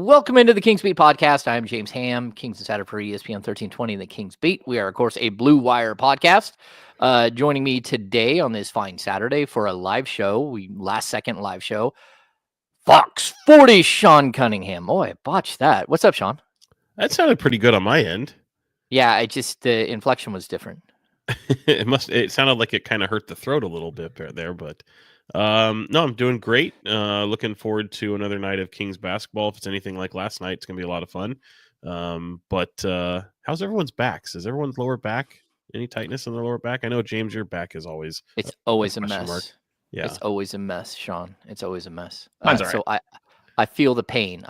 Welcome into the Kings Beat podcast. I'm James Ham, Kings Insider for ESPN 1320 and the Kings Beat. We are, of course, a Blue Wire podcast. Joining me today on this fine Saturday for a live show, last-second live show, Fox 40 Sean Cunningham. Oh, I botched that. What's up, Sean? That sounded pretty good on my end. Yeah, the inflection was different. It sounded like it kind of hurt the throat a little bit there, but no, I'm doing great. Looking forward to another night of Kings basketball. If it's anything like last night, it's gonna be a lot of fun. But how's everyone's backs? Is everyone's lower back any tightness in the lower back? I know, James, your back is always always a mess. Mark. Yeah, it's always a mess, Sean. It's always a mess. Mine's all right. So I feel the pain.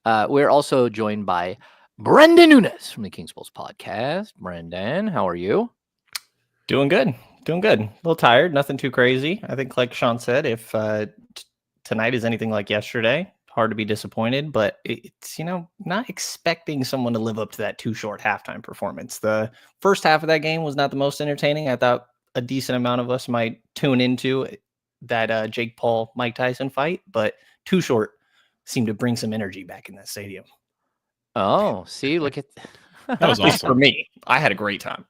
We're also joined by Brenden Nunes from the Kings Bulls podcast. Brenden, how are you? Doing good. A little tired, nothing too crazy. I think, like Sean said, if tonight is anything like yesterday, hard to be disappointed, but it's, not expecting someone to live up to that too short halftime performance. The first half of that game was not the most entertaining. I thought a decent amount of us might tune into that Jake Paul, Mike Tyson fight, but too short seemed to bring some energy back in that stadium. Oh, see, look at that was awesome. For me, I had a great time.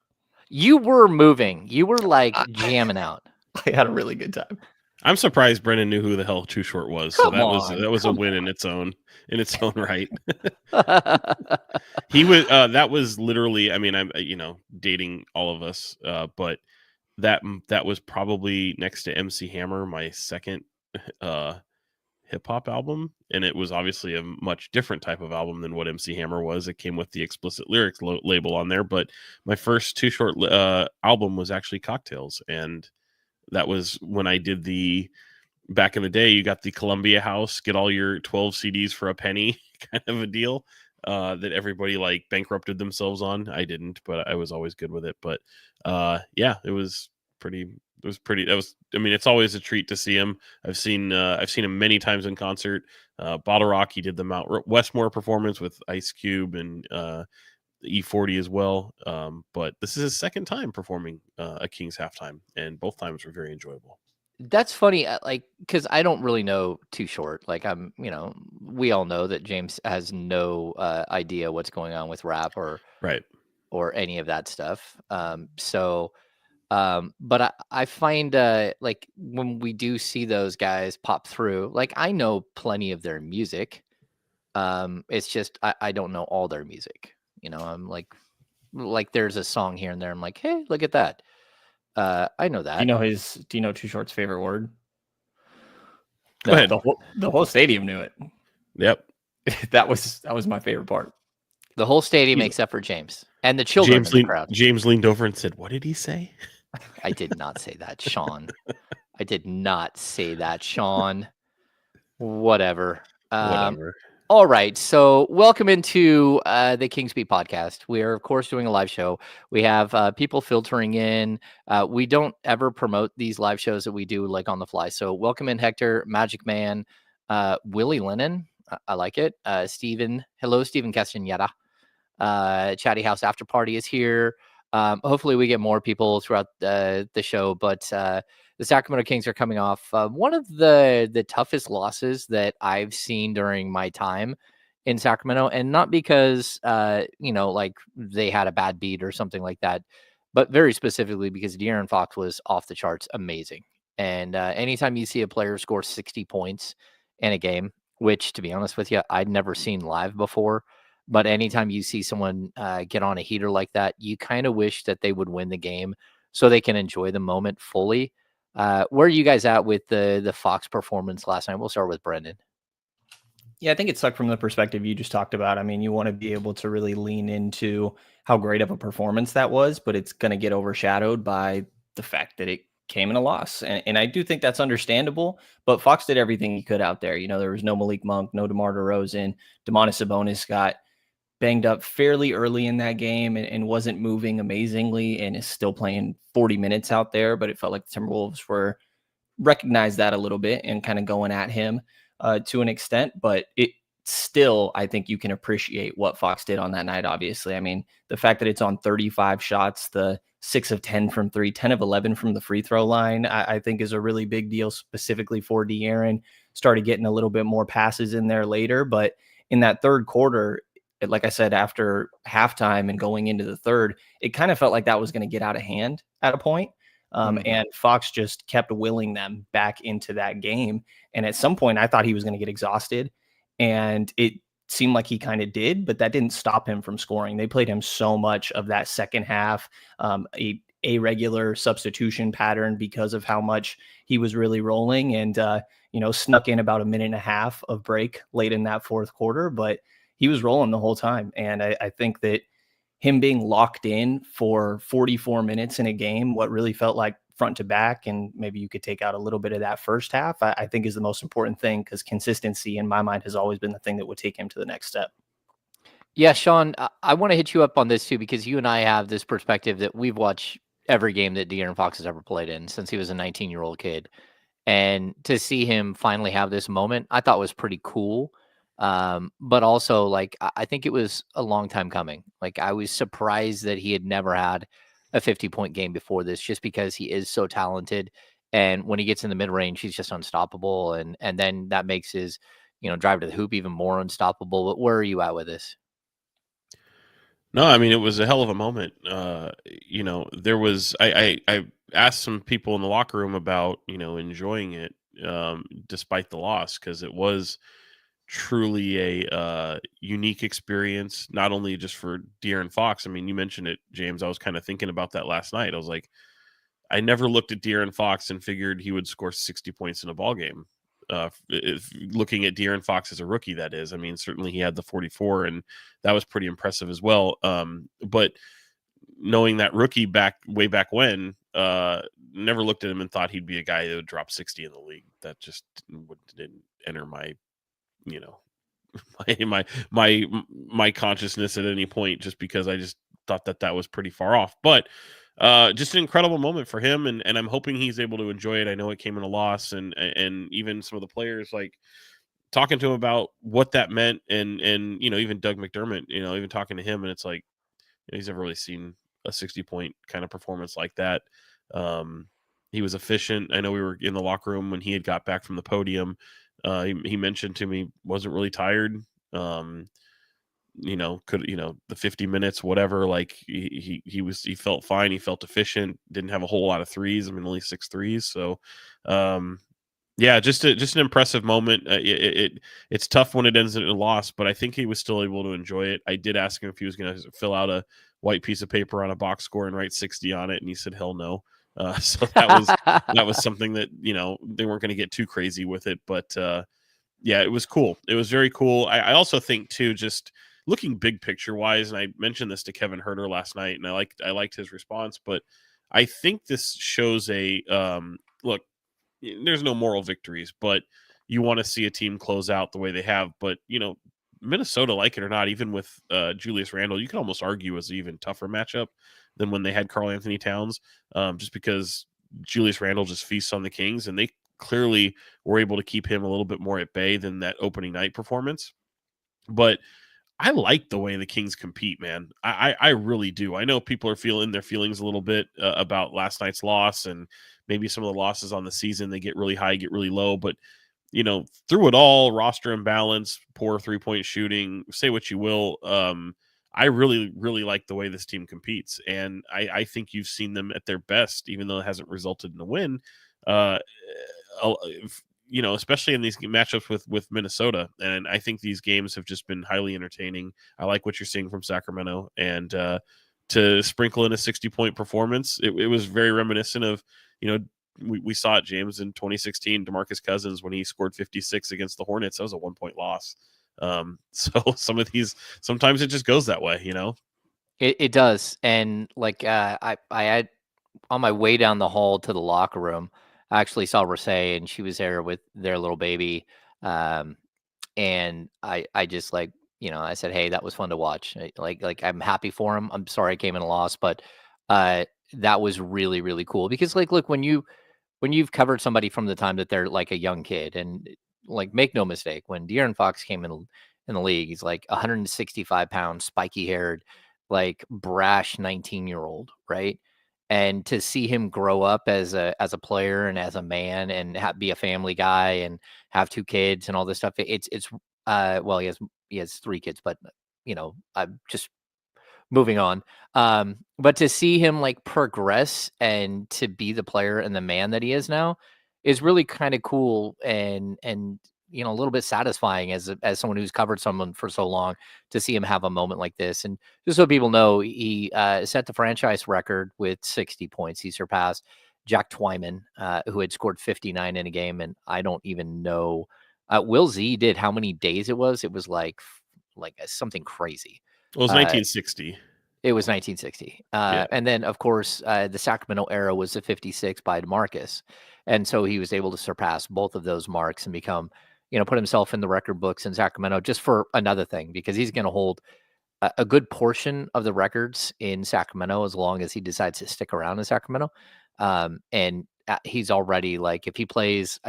You were moving. You were like jamming out. I had a really good time. I'm surprised Brenden knew who the hell Too Short was. So that was a win in its own right. He was that was literally, I mean, I'm dating all of us, but that was probably next to MC Hammer, my second hip hop album, and it was obviously a much different type of album than what MC Hammer was. It came with the explicit lyrics label on there, but my first Too Short album was actually Cocktails, and that was when I did back in the day, you got the Columbia House, get all your 12 CDs for a penny kind of a deal that everybody like bankrupted themselves on. I didn't, but I was always good with it. But yeah, it was pretty. It's always a treat to see him. I've seen him many times in concert. Bottle Rock, he did the Mount Westmore performance with Ice Cube and E40 as well. But this is his second time performing a Kings halftime, and both times were very enjoyable. That's funny, because I don't really know Too Short. Like, we all know that James has no idea what's going on with rap or any of that stuff. But I find like when we do see those guys pop through, like I know plenty of their music. It's just I don't know all their music. I'm like there's a song here and there. I'm like, hey, look at that. I know that. Do you know Too Short's favorite word? Go ahead. The whole stadium knew it. Yep. That was my favorite part. The whole stadium except for James and the children in the crowd. James leaned over and said, "What did he say?" I did not say that, Sean. I did not say that, Sean. Whatever. All right. So welcome into the Kings Beat podcast. We are, of course, doing a live show. We have people filtering in. We don't ever promote these live shows that we do like on the fly. So welcome in, Hector, Magic Man, Willie Lennon. I like it. Steven. Hello, Steven Castaneda. Chatty House After Party is here. Hopefully we get more people throughout the show, but the Sacramento Kings are coming off one of the toughest losses that I've seen during my time in Sacramento, and not because like they had a bad beat or something like that, but very specifically because De'Aaron Fox was off the charts amazing. And anytime you see a player score 60 points in a game, which, to be honest with you, I'd never seen live before, but anytime you see someone get on a heater like that, you kind of wish that they would win the game so they can enjoy the moment fully. Where are you guys at with the Fox performance last night? We'll start with Brenden. Yeah, I think it sucked from the perspective you just talked about. I mean, you want to be able to really lean into how great of a performance that was, but it's going to get overshadowed by the fact that it came in a loss. And I do think that's understandable, but Fox did everything he could out there. There was no Malik Monk, no DeMar DeRozan. Domantas Sabonis got banged up fairly early in that game and wasn't moving amazingly and is still playing 40 minutes out there. But it felt like the Timberwolves were recognized that a little bit and kind of going at him to an extent. But it still, I think you can appreciate what Fox did on that night, obviously. I mean, the fact that it's on 35 shots, the 6 of 10 from 3, 10 of 11 from the free throw line, I think is a really big deal specifically for De'Aaron. Started getting a little bit more passes in there later, but in that third quarter, like I said, after halftime and going into the third, it kind of felt like that was going to get out of hand at a point. And Fox just kept willing them back into that game. And at some point, I thought he was going to get exhausted. And it seemed like he kind of did, but that didn't stop him from scoring. They played him so much of that second half, a regular substitution pattern because of how much he was really rolling, and snuck in about a minute and a half of break late in that fourth quarter, but he was rolling the whole time. And I think that him being locked in for 44 minutes in a game, what really felt like front to back, and maybe you could take out a little bit of that first half, I think is the most important thing, because consistency in my mind has always been the thing that would take him to the next step. Yeah, Sean, I want to hit you up on this too, because you and I have this perspective that we've watched every game that De'Aaron Fox has ever played in since he was a 19-year-old kid. And to see him finally have this moment, I thought was pretty cool. But also, like, I think it was a long time coming. Like, I was surprised that he had never had a 50-point game before this, just because he is so talented. And when he gets in the mid-range, he's just unstoppable. And then that makes his, drive to the hoop even more unstoppable. But where are you at with this? No, I mean, it was a hell of a moment. There was, I asked some people in the locker room about, enjoying it despite the loss, because it was truly a unique experience, not only just for De'Aaron Fox. I mean, you mentioned it, James. I was kind of thinking about that last night. I was like, I never looked at De'Aaron Fox and figured he would score 60 points in a ball game. Looking at De'Aaron Fox as a rookie, that is. I mean, certainly he had the 44, and that was pretty impressive as well. But knowing that rookie way back when, never looked at him and thought he'd be a guy that would drop 60 in the league. That just didn't enter my my consciousness at any point, just because I just thought that was pretty far off. But just an incredible moment for him, and I'm hoping he's able to enjoy it. I know it came in a loss, and even some of the players, like, talking to him about what that meant, and even Doug McDermott, even talking to him, and it's like, he's never really seen a 60-point kind of performance like that. He was efficient. I know we were in the locker room when he had got back from the podium. He mentioned to me wasn't really tired. The 50 minutes, whatever, like, he felt fine. He felt efficient, didn't have a whole lot of threes. I mean, only 6 threes. So, yeah, just an impressive moment. It's tough when it ends in a loss, but I think he was still able to enjoy it. I did ask him if he was going to fill out a white piece of paper on a box score and write 60 on it, and he said, hell no. So that was something that, they weren't going to get too crazy with it, but yeah, it was cool. It was very cool. I also think too, just looking big picture wise, and I mentioned this to Kevin Herter last night, and I liked his response, but I think this shows a look. There's no moral victories, but you want to see a team close out the way they have. But Minnesota, like it or not, even with Julius Randle, you can almost argue was an even tougher matchup than when they had Karl Anthony Towns, just because Julius Randle just feasts on the Kings, and they clearly were able to keep him a little bit more at bay than that opening night performance. But I like the way the Kings compete, man. I really do. I know people are feeling their feelings a little bit about last night's loss, and maybe some of the losses on the season. They get really high, get really low. But, through it all, roster imbalance, poor 3-point shooting, say what you will. I really, really like the way this team competes. And I think you've seen them at their best, even though it hasn't resulted in a win. Especially in these matchups with Minnesota. And I think these games have just been highly entertaining. I like what you're seeing from Sacramento, and to sprinkle in a 60-point performance, it was very reminiscent of, we saw it, James, in 2016, DeMarcus Cousins, when he scored 56 against the Hornets. That was a 1-point loss. So some of these, sometimes it just goes that way, It does. And like, I had, on my way down the hall to the locker room, I actually saw Rasay, and she was there with their little baby. And I just, like, I said, hey, that was fun to watch. Like I'm happy for him. I'm sorry I came in a loss, but that was really, really cool, because, like, look, when you've covered somebody from the time that they're like a young kid, and, like, make no mistake, when De'Aaron Fox came in the league, he's like 165 pounds, spiky haired, like, brash 19-year-old, right? And to see him grow up as a player and as a man, and be a family guy and have 2 kids and all this stuff, it's Well, he has 3 kids, but I'm just moving on. But to see him like progress and to be the player and the man that he is now is really kind of cool and a little bit satisfying as someone who's covered someone for so long to see him have a moment like this. And just so people know, he set the franchise record with 60 points. He surpassed Jack Twyman, who had scored 59 in a game, and I don't even know. Will Z did how many days it was? It was like something crazy. Well, it was 1960. It was 1960. And then, of course, the Sacramento era was the 56 by DeMarcus. And so he was able to surpass both of those marks and become, put himself in the record books in Sacramento just for another thing, because he's going to hold a good portion of the records in Sacramento as long as he decides to stick around in Sacramento. And he's already if he plays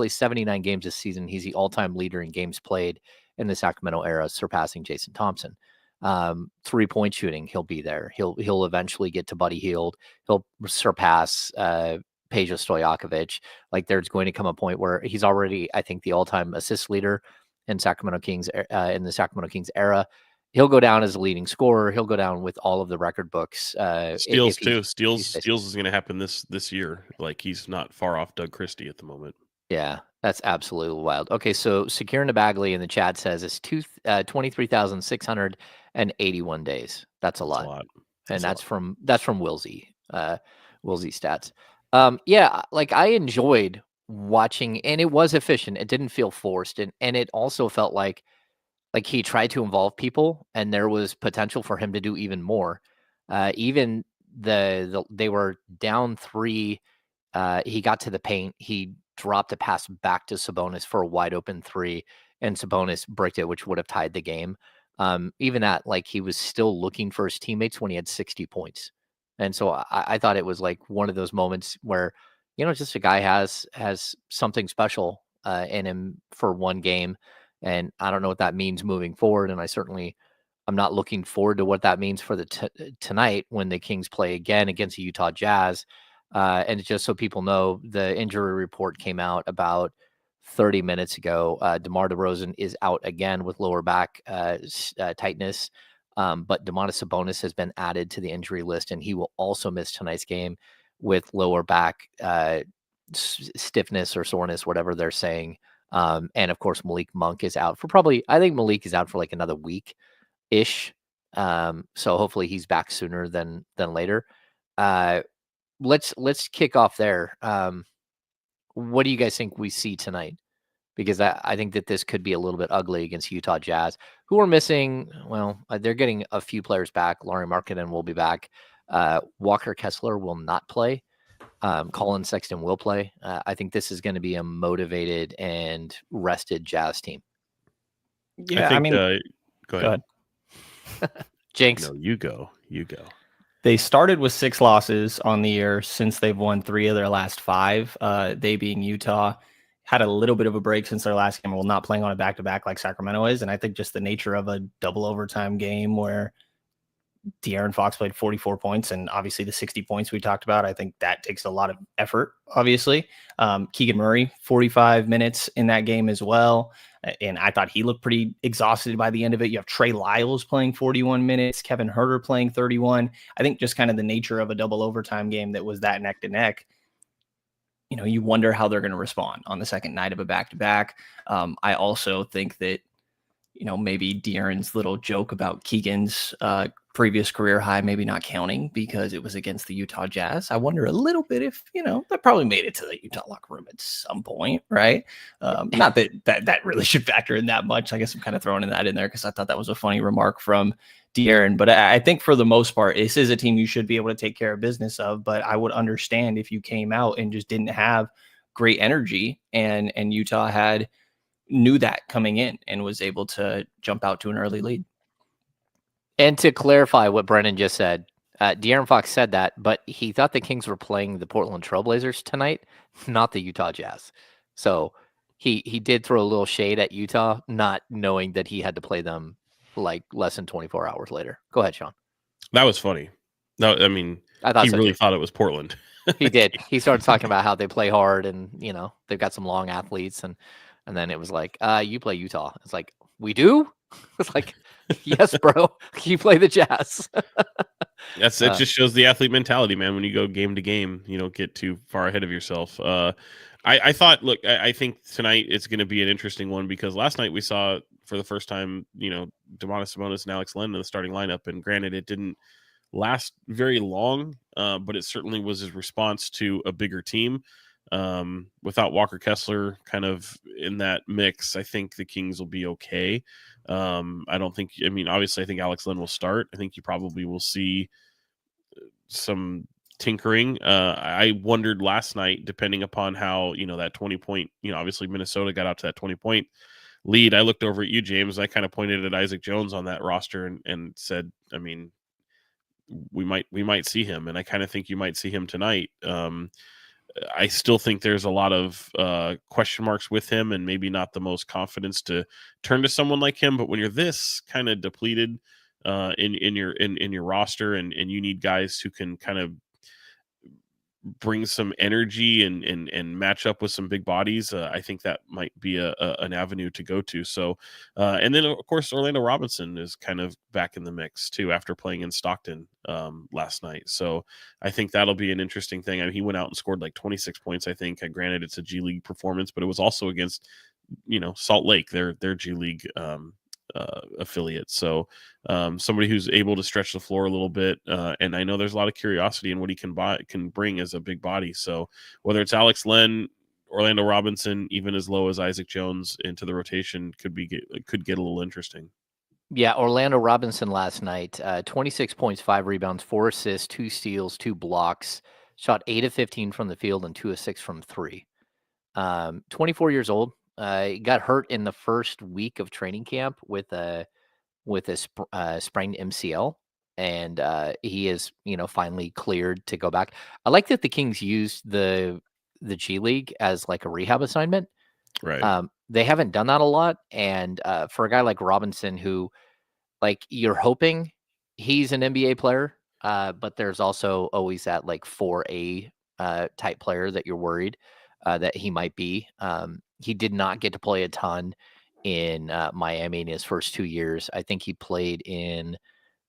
79 games this season, he's the all-time leader in games played in the Sacramento era, surpassing Jason Thompson. 3-point shooting, he'll be there. He'll eventually get to Buddy Hield. He'll surpass Peja Stojakovic. There's going to come a point where he's already, I think, the all-time assist leader in Sacramento Kings in the Sacramento Kings era. He'll go down as a leading scorer. He'll go down with all of the record books. Steals too. Steals is going to happen this year. He's not far off Doug Christie at the moment. Yeah, that's absolutely wild. Okay, so Secure Nabagley in the chat says it's 23,681 days. That's a lot. And that's from Wilsey. Wilsey stats. Yeah, I enjoyed watching, and it was efficient. It didn't feel forced, and it also felt like he tried to involve people, and there was potential for him to do even more. Even they were down 3. He got to the paint. He dropped a pass back to Sabonis for a wide open 3, and Sabonis bricked it, which would have tied the game. Even that, he was still looking for his teammates when he had 60 points. And so I thought it was one of those moments where, just a guy has something special in him for one game. And I don't know what that means moving forward. And I'm not looking forward to what that means for the tonight when the Kings play again against the Utah Jazz. And just so people know, the injury report came out about 30 minutes ago. DeMar DeRozan is out again with lower back tightness. But Domantas Sabonis has been added to the injury list, and he will also miss tonight's game with lower back stiffness or soreness, whatever they're saying. And of course, Malik Monk is out for I think Malik is out for another week-ish. So hopefully he's back sooner than later. Let's kick off there. What do you guys think we see tonight? Because I think that this could be a little bit ugly against Utah Jazz, who are missing. Well, they're getting a few players back. Lauri Markkanen will be back. Walker Kessler will not play. Colin Sexton will play. I think this is going to be a motivated and rested Jazz team. Yeah, I mean, go ahead. Jinx. No, you go. They started with 6 losses on the year since they've won 3 of their last 5. They being Utah, had a little bit of a break since their last game. Well, not playing on a back-to-back like Sacramento is. And I think just the nature of a double overtime game where De'Aaron Fox played 44 points and obviously the 60 points we talked about, I think that takes a lot of effort, obviously. Keegan Murray, 45 minutes in that game as well. And I thought he looked pretty exhausted by the end of it. You have Trey Lyles playing 41 minutes, Kevin Huerter playing 31. I think just kind of the nature of a double overtime game that was that neck to neck. You wonder how they're going to respond on the second night of a back-to-back. I also think that, maybe De'Aaron's little joke about Keegan's previous career high, maybe not counting because it was against the Utah Jazz. I wonder a little bit if, that probably made it to the Utah locker room at some point, right? Not that really should factor in that much. I guess I'm kind of throwing that in there because I thought that was a funny remark from De'Aaron. But I think for the most part, this is a team you should be able to take care of business of. But I would understand if you came out and just didn't have great energy and Utah knew that coming in and was able to jump out to an early lead. And to clarify what Brenden just said, De'Aaron Fox said that, but he thought the Kings were playing the Portland Trailblazers tonight, not the Utah Jazz. So he did throw a little shade at Utah, not knowing that he had to play them less than 24 hours later. Go ahead, Sean. That was funny. No, I mean, he really thought it was Portland. He did. He started talking about how they play hard and, they've got some long athletes. And then it was you play Utah. It's we do. It's like, yes, bro. You play the Jazz. It just shows the athlete mentality, man. When you go game to game, you don't get too far ahead of yourself. I thought, look, I think tonight it's going to be an interesting one because last night we saw for the first time, Domantas Sabonis and Alex Len in the starting lineup. And granted, it didn't last very long, but it certainly was his response to a bigger team. Without Walker Kessler kind of in that mix, I think the Kings will be okay. Obviously, I think Alex Len will start. I think you probably will see some tinkering. I wondered last night, depending upon how, that 20-point, obviously Minnesota got out to that 20-point lead. I looked over at you, James. I kind of pointed at Isaac Jones on that roster and said, we might see him. And I kind of think you might see him tonight. I still think there's a lot of question marks with him and maybe not the most confidence to turn to someone like him. But when you're this kind of depleted in your roster and you need guys who can kind of bring some energy and match up with some big bodies, I think that might be an avenue to go to. So, and then of course, Orlando Robinson is kind of back in the mix too, after playing in Stockton last night. So I think that'll be an interesting thing. I mean, he went out and scored like 26 points. I think, granted it's a G League performance, but it was also against, Salt Lake, their G League affiliate. So somebody who's able to stretch the floor a little bit. And I know there's a lot of curiosity in what he can bring as a big body. So whether it's Alex Len, Orlando Robinson, even as low as Isaac Jones into the rotation could get a little interesting. Yeah, Orlando Robinson last night, 26 points, 5 rebounds, 4 assists, 2 steals, 2 blocks, shot 8 of 15 from the field and 2 of 6 from 3. 24 years old. He got hurt in the first week of training camp with a sprained MCL, and he is finally cleared to go back. I like that the Kings used the G League as like a rehab assignment. Right. They haven't done that a lot, and for a guy like Robinson, who like you're hoping he's an NBA player, but there's also always that like 4A type player that you're worried that he might be. He did not get to play a ton in Miami in his first 2 years. I think he played in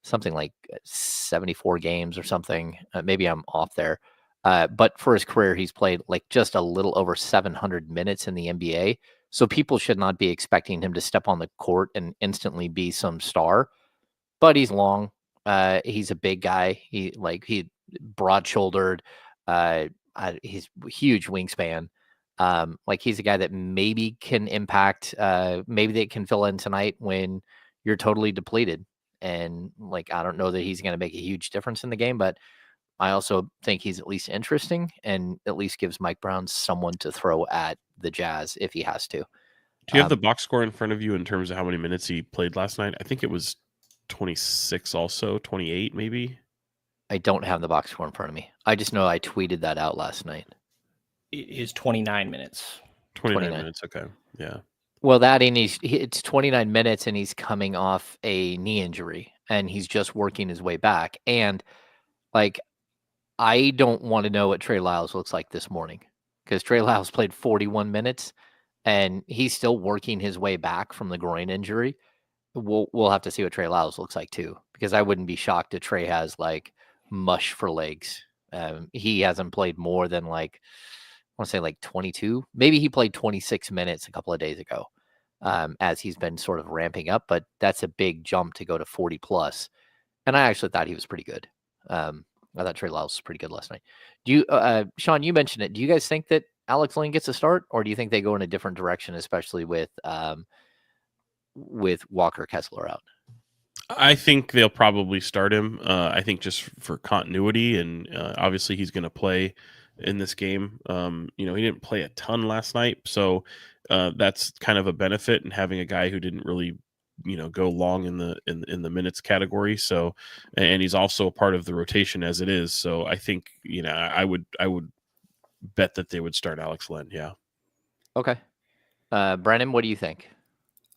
something like 74 games or something. Maybe I'm off there. But for his career, he's played like just a little over 700 minutes in the NBA. So people should not be expecting him to step on the court and instantly be some star. But he's long. He's a big guy. He broad-shouldered. He's huge wingspan. He's a guy that maybe can impact. Maybe they can fill in tonight when you're totally depleted. And I don't know that he's going to make a huge difference in the game, but I also think he's at least interesting and at least gives Mike Brown someone to throw at the Jazz if he has to. Do you have the box score in front of you in terms of how many minutes he played last night? I think it was 26, also 28, maybe. I don't have the box score in front of me. I just know I tweeted that out last night. It is 29 minutes. 29 minutes. Okay. Yeah. Well, it's 29 minutes and he's coming off a knee injury and he's just working his way back. And I don't want to know what Trey Lyles looks like this morning because Trey Lyles played 41 minutes and he's still working his way back from the groin injury. We'll have to see what Trey Lyles looks like too, because I wouldn't be shocked if Trey has mush for legs. He hasn't played more than I want to say 22. Maybe he played 26 minutes a couple of days ago as he's been sort of ramping up, but that's a big jump to go to 40 plus. And I actually thought he was pretty good. I thought Trey Lyles was pretty good last night. Do you, Sean, you mentioned it. Do you guys think that Alex Len gets a start, or do you think they go in a different direction, especially with Walker Kessler out? I think they'll probably start him. I think just for continuity, and obviously he's going to play in this game. He didn't play a ton last night, so that's kind of a benefit in having a guy who didn't really, go long in the minutes category. So, and he's also a part of the rotation as it is. So I think, I would bet that they would start Alex Len. Yeah. Okay. Brenden, what do you think?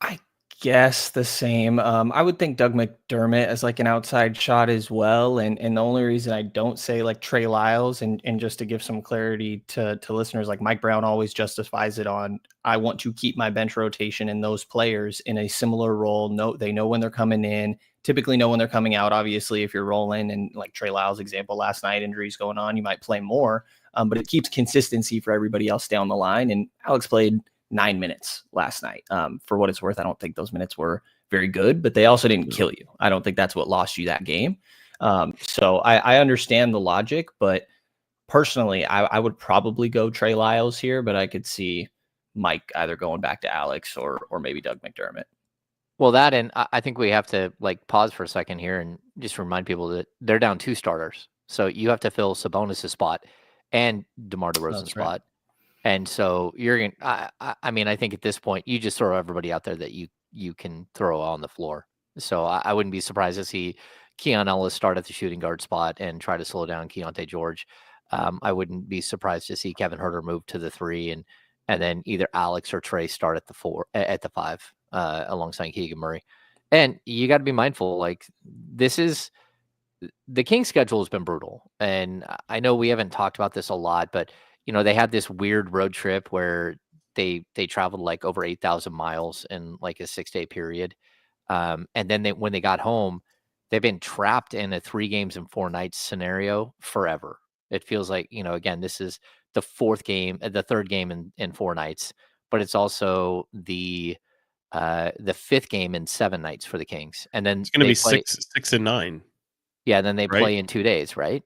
I guess the same. I would think Doug McDermott as like an outside shot as well. And the only reason I don't say like Trey Lyles, and just to give some clarity to listeners, like Mike Brown always justifies it on, I want to keep my bench rotation and those players in a similar role. No, they know when they're coming in, typically know when they're coming out. Obviously, if you're rolling, and like Trey Lyles example last night, injuries going on, you might play more. But it keeps consistency for everybody else down the line. And Alex played 9 minutes last night. For what it's worth, I don't think those minutes were very good, but they also didn't kill you. I don't think that's what lost you that game. So I understand the logic, but personally, I would probably go Trey Lyles here, but I could see Mike either going back to Alex or maybe Doug McDermott. Well, that, and I think we have to like pause for a second here and just remind people that they're down 2 starters. So you have to fill Sabonis' spot and DeMar DeRozan's spot. Right. And so you're going to, I mean, I think at this point, you just throw everybody out there that you can throw on the floor. So I wouldn't be surprised to see Keon Ellis start at the shooting guard spot and try to slow down Keontae George. I wouldn't be surprised to see Kevin Huerter move to the 3 and then either Alex or Trey start at the 4, at the 5, alongside Keegan Murray. And you got to be mindful, like the Kings schedule has been brutal. And I know we haven't talked about this a lot, but they had this weird road trip where they traveled like over 8,000 miles in like a 6-day period. And then when they got home, they've been trapped in a 3 games and 4 nights scenario forever. It feels like, again, this is the 4th game, the 3rd game in 4 nights, but it's also the 5th game in 7 nights for the Kings. And then it's going to be 6 and 9. Yeah. Then they play in 2 days, right?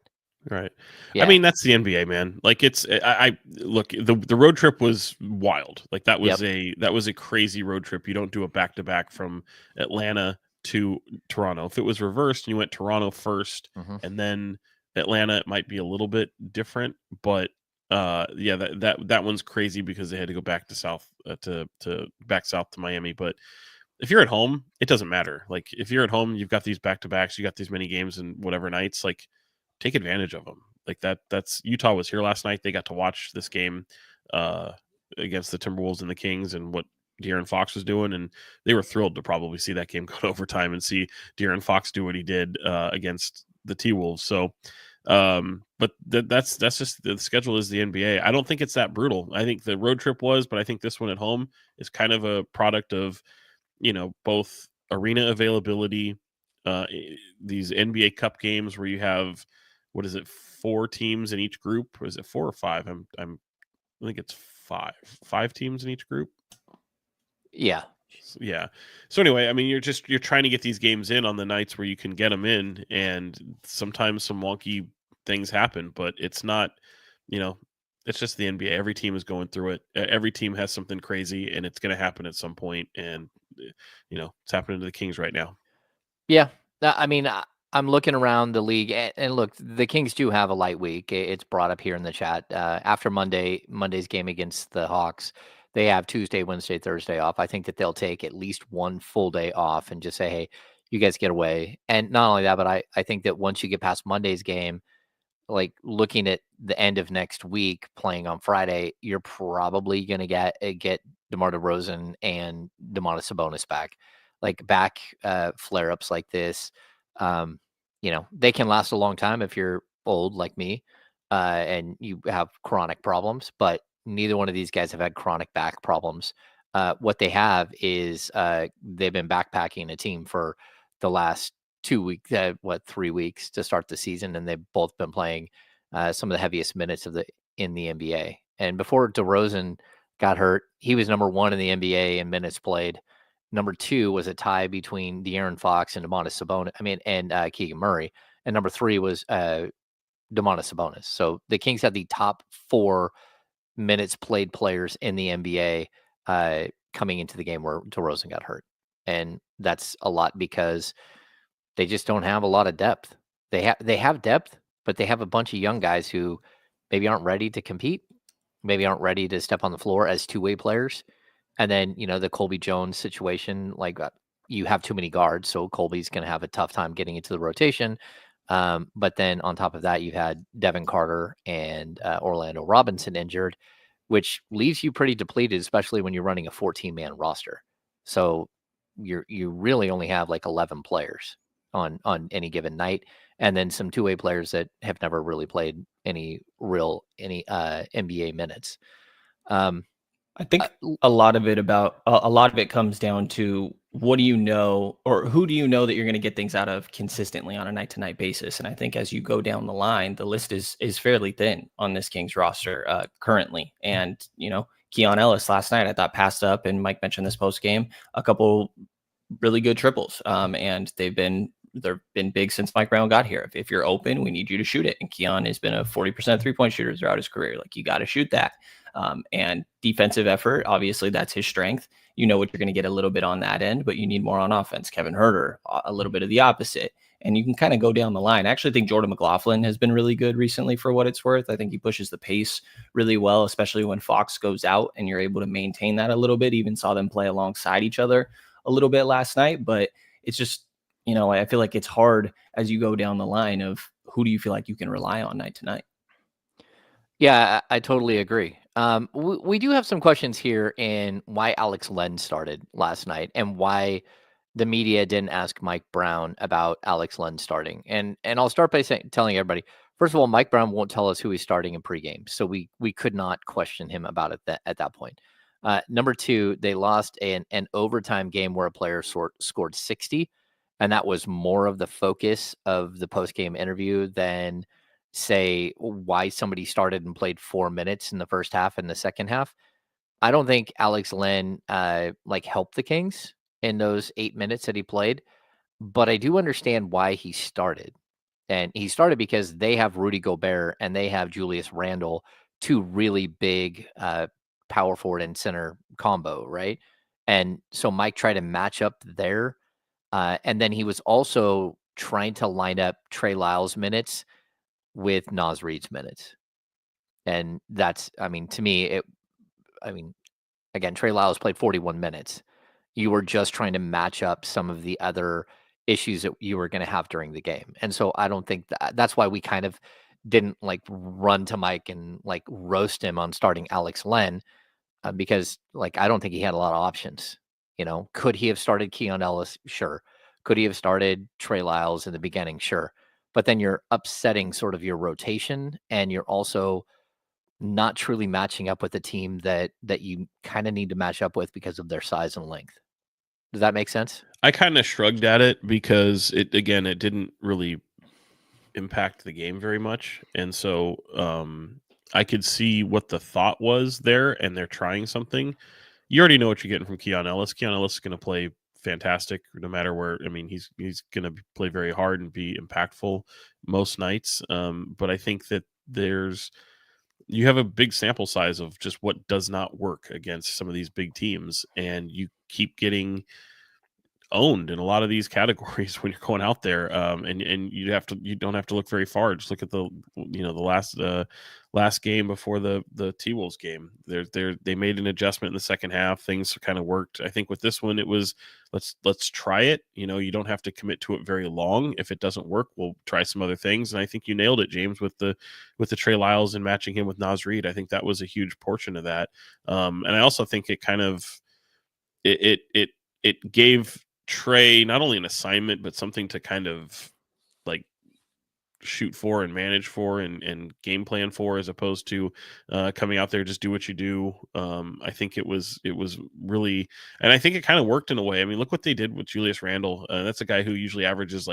Right. Yeah. I mean, that's the NBA, man. Like I look, the road trip was wild. Like that was a crazy road trip. You don't do a back-to-back from Atlanta to Toronto. If it was reversed and you went Toronto first and then Atlanta, it might be a little bit different, but that one's crazy because they had to go back to south to Miami. But if you're at home, it doesn't matter. Like if you're at home, you've got these back-to-backs, you got these many games and whatever nights, like take advantage of them. Like that's Utah was here last night. They got to watch this game against the Timberwolves and the Kings and what De'Aaron Fox was doing. And they were thrilled to probably see that game go to overtime and see De'Aaron Fox do what he did against the T-Wolves. So, but that's just the schedule is the NBA. I don't think it's that brutal. I think the road trip was, but I think this one at home is kind of a product of, both arena availability, these NBA Cup games where you have, 4 teams in each group? Or is it 4 or 5? I think it's 5 teams in each group. Yeah. Yeah. So anyway, I mean, you're trying to get these games in on the nights where you can get them in, and sometimes some wonky things happen, but it's not, it's just the NBA. Every team is going through it. Every team has something crazy, and it's going to happen at some point. And it's happening to the Kings right now. Yeah. I mean, I'm looking around the league, and look, the Kings do have a light week. It's brought up here in the chat. After Monday's game against the Hawks, they have Tuesday, Wednesday, Thursday off. I think that they'll take at least 1 full day off and just say, hey, you guys get away. And not only that, but I think that once you get past Monday's game, like looking at the end of next week playing on Friday, you're probably going to get DeMar DeRozan and Domantas Sabonis back. Like back flare-ups like this, they can last a long time if you're old like me and you have chronic problems, but neither one of these guys have had chronic back problems. What they have is they've been backpacking a team for the last 2 weeks, 3 weeks to start the season, and they've both been playing some of the heaviest minutes in the NBA. And before DeRozan got hurt, he was number 1 in the NBA in minutes played. Number 2 was a tie between De'Aaron Fox and Domantas Sabonis. And Keegan Murray. And number 3 was Domantas Sabonis. So the Kings had the top 4 minutes played players in the NBA coming into the game where DeRozan got hurt. And that's a lot because they just don't have a lot of depth. They have depth, but they have a bunch of young guys who maybe aren't ready to compete, maybe aren't ready to step on the floor as two-way players. And then, the Colby Jones situation, like you have too many guards, so Colby's going to have a tough time getting into the rotation. But then on top of that, you had Devin Carter and Orlando Robinson injured, which leaves you pretty depleted, especially when you're running a 14-man roster. So you really only have like 11 players on any given night, and then some two-way players that have never really played any NBA minutes. I think a lot of it comes down to what do you know, or who do you know that you're going to get things out of consistently on a night to night basis. And I think as you go down the line, the list is fairly thin on this Kings roster currently. And Keon Ellis last night I thought passed up, and Mike mentioned this post game, a couple really good triples, and they've been big since Mike Brown got here. If you're open, we need you to shoot it. And Keon has been a 40% 3-point shooter throughout his career. Like, you got to shoot that. And defensive effort, obviously that's his strength. You know what you're going to get a little bit on that end, but you need more on offense. Kevin Huerter, a little bit of the opposite. And you can kind of go down the line. I actually think Jordan McLaughlin has been really good recently for what it's worth. I think he pushes the pace really well, especially when Fox goes out and you're able to maintain that a little bit. Even saw them play alongside each other a little bit last night, but it's just, I feel like it's hard as you go down the line of who do you feel like you can rely on night to night. Yeah, I totally agree. We do have some questions here in why Alex Len started last night and why the media didn't ask Mike Brown about Alex Len starting. And I'll start by telling everybody, first of all, Mike Brown won't tell us who he's starting in pregame, so we could not question him about it at that point. Number two, they lost an overtime game where a player scored 60, and that was more of the focus of the post-game interview than, say, why somebody started and played 4 minutes in the first half and the second half. I don't think Alex Len helped the Kings in those 8 minutes that he played, but I do understand why he started. And he started because they have Rudy Gobert and they have Julius Randle, two really big power forward and center combo, right? And so Mike tried to match up there. And then he was also trying to line up Trey Lyles minutes with Naz Reid's minutes. And that's, to me, again, Trey Lyles played 41 minutes. You were just trying to match up some of the other issues that you were going to have during the game. And so I don't think that's why we kind of didn't run to Mike and roast him on starting Alex Len, because I don't think he had a lot of options. Could he have started Keon Ellis? Sure. Could he have started Trey Lyles in the beginning? Sure. But then you're upsetting sort of your rotation, and you're also not truly matching up with a team that you kind of need to match up with because of their size and length. Does that make sense? I kind of shrugged at it because it didn't really impact the game very much. And so I could see what the thought was there, and they're trying something. You already know what you're getting from Keon Ellis. Keon Ellis is going to play fantastic no matter where. He's going to play very hard and be impactful most nights. But I think that you have a big sample size of just what does not work against some of these big teams, and you keep getting owned in a lot of these categories when you're going out there. And you don't have to look very far. Just look at the last game before the T-Wolves game. They made an adjustment in the second half. Things kind of worked. I think with this one, it was let's try it. You don't have to commit to it very long. If it doesn't work, we'll try some other things. And I think you nailed it, James, with the Trey Lyles and matching him with Naz Reid. I think that was a huge portion of that. And I also think it kind of it gave Trey not only an assignment, but something to kind of shoot for and manage for and game plan for, as opposed to coming out there, just do what you do. I think it was really, and I think it kind of worked in a way. Look what they did with Julius Randle. That's a guy who usually averages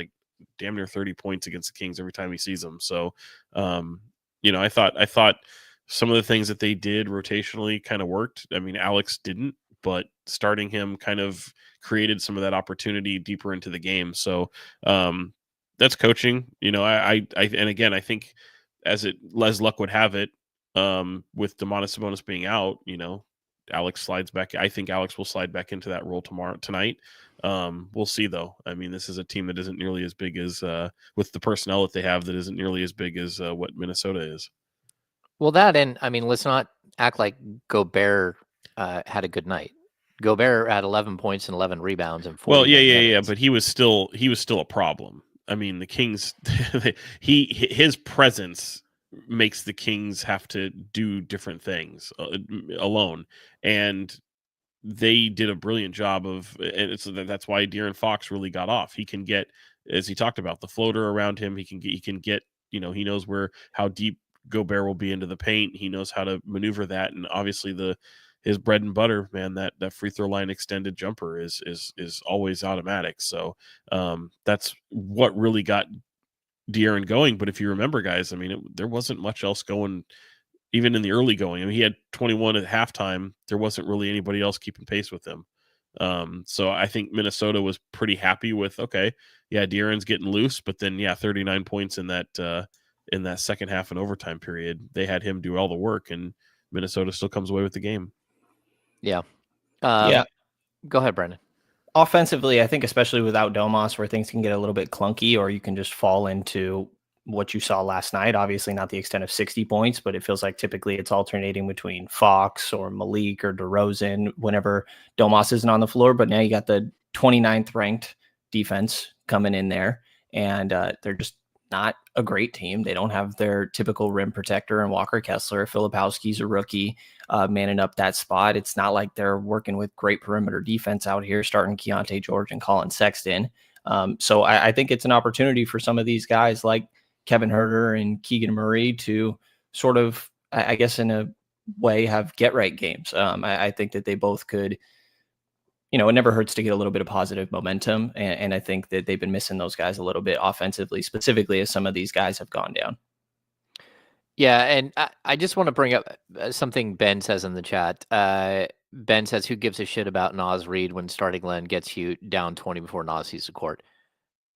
damn near 30 points against the Kings every time he sees them. So, I thought some of the things that they did rotationally kind of worked. Alex didn't, but starting him kind of created some of that opportunity deeper into the game. So that's coaching. I and again, I think as luck would have it, with Domantas Sabonis being out, Alex slides back. I think Alex will slide back into that role tonight. We'll see though. This is a team that isn't nearly as big as with the personnel that they have, that isn't nearly as big as what Minnesota is. Well, let's not act like Gobert had a good night. Gobert had 11 points and 11 rebounds and 4. Well, yeah, but he was still a problem. The Kings, his presence makes the Kings have to do different things alone, and they did a brilliant job of, and that's why De'Aaron Fox really got off. He can get, as he talked about, the floater around him. He can get, he knows how deep Gobert will be into the paint. He knows how to maneuver that, and obviously his bread and butter, man, that free throw line extended jumper is always automatic. So that's what really got De'Aaron going. But if you remember, guys, I mean, there wasn't much else going. Even in the early going, I mean, he had 21 at halftime. There wasn't really anybody else keeping pace with him. So I think Minnesota was pretty happy with, okay, yeah, De'Aaron's getting loose, but then 39 points in that second half and overtime period. They had him do all the work, and Minnesota still comes away with the game. Yeah. Yeah. Go ahead, Brenden. Offensively, I think especially without Domas, where things can get a little bit clunky, or you can just fall into what you saw last night. Obviously not the extent of 60 points, but it feels like typically it's alternating between Fox or Malik or DeRozan whenever Domas isn't on the floor. But now you got the 29th ranked defense coming in there, and they're just not a great team. They don't have their typical rim protector and Walker Kessler. Filipowski's a rookie manning up that spot. It's not like they're working with great perimeter defense out here, starting Keontae George and Colin Sexton. So I think it's an opportunity for some of these guys like Kevin Huerter and Keegan Murray to sort of, I guess in a way, have get right games. I think that they both could, it never hurts to get a little bit of positive momentum. And I think that they've been missing those guys a little bit offensively, specifically as some of these guys have gone down. Yeah, and I just want to bring up something Ben says in the chat. Ben says, who gives a shit about Naz Reid when starting Len gets you down 20 before Naz sees the court?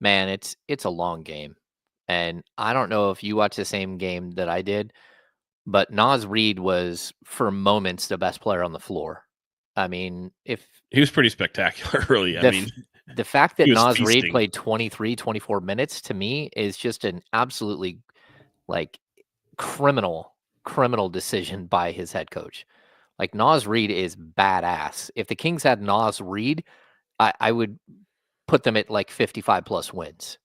Man, it's a long game. And I don't know if you watched the same game that I did, but Naz Reid was, for moments, the best player on the floor. I mean, if he was pretty spectacular, really. The fact that Naz feasting. Reid played 23, 24 minutes to me is just an absolutely criminal decision by his head coach. Like, Naz Reid is badass. If the Kings had Naz Reid, I would put them at 55 plus wins.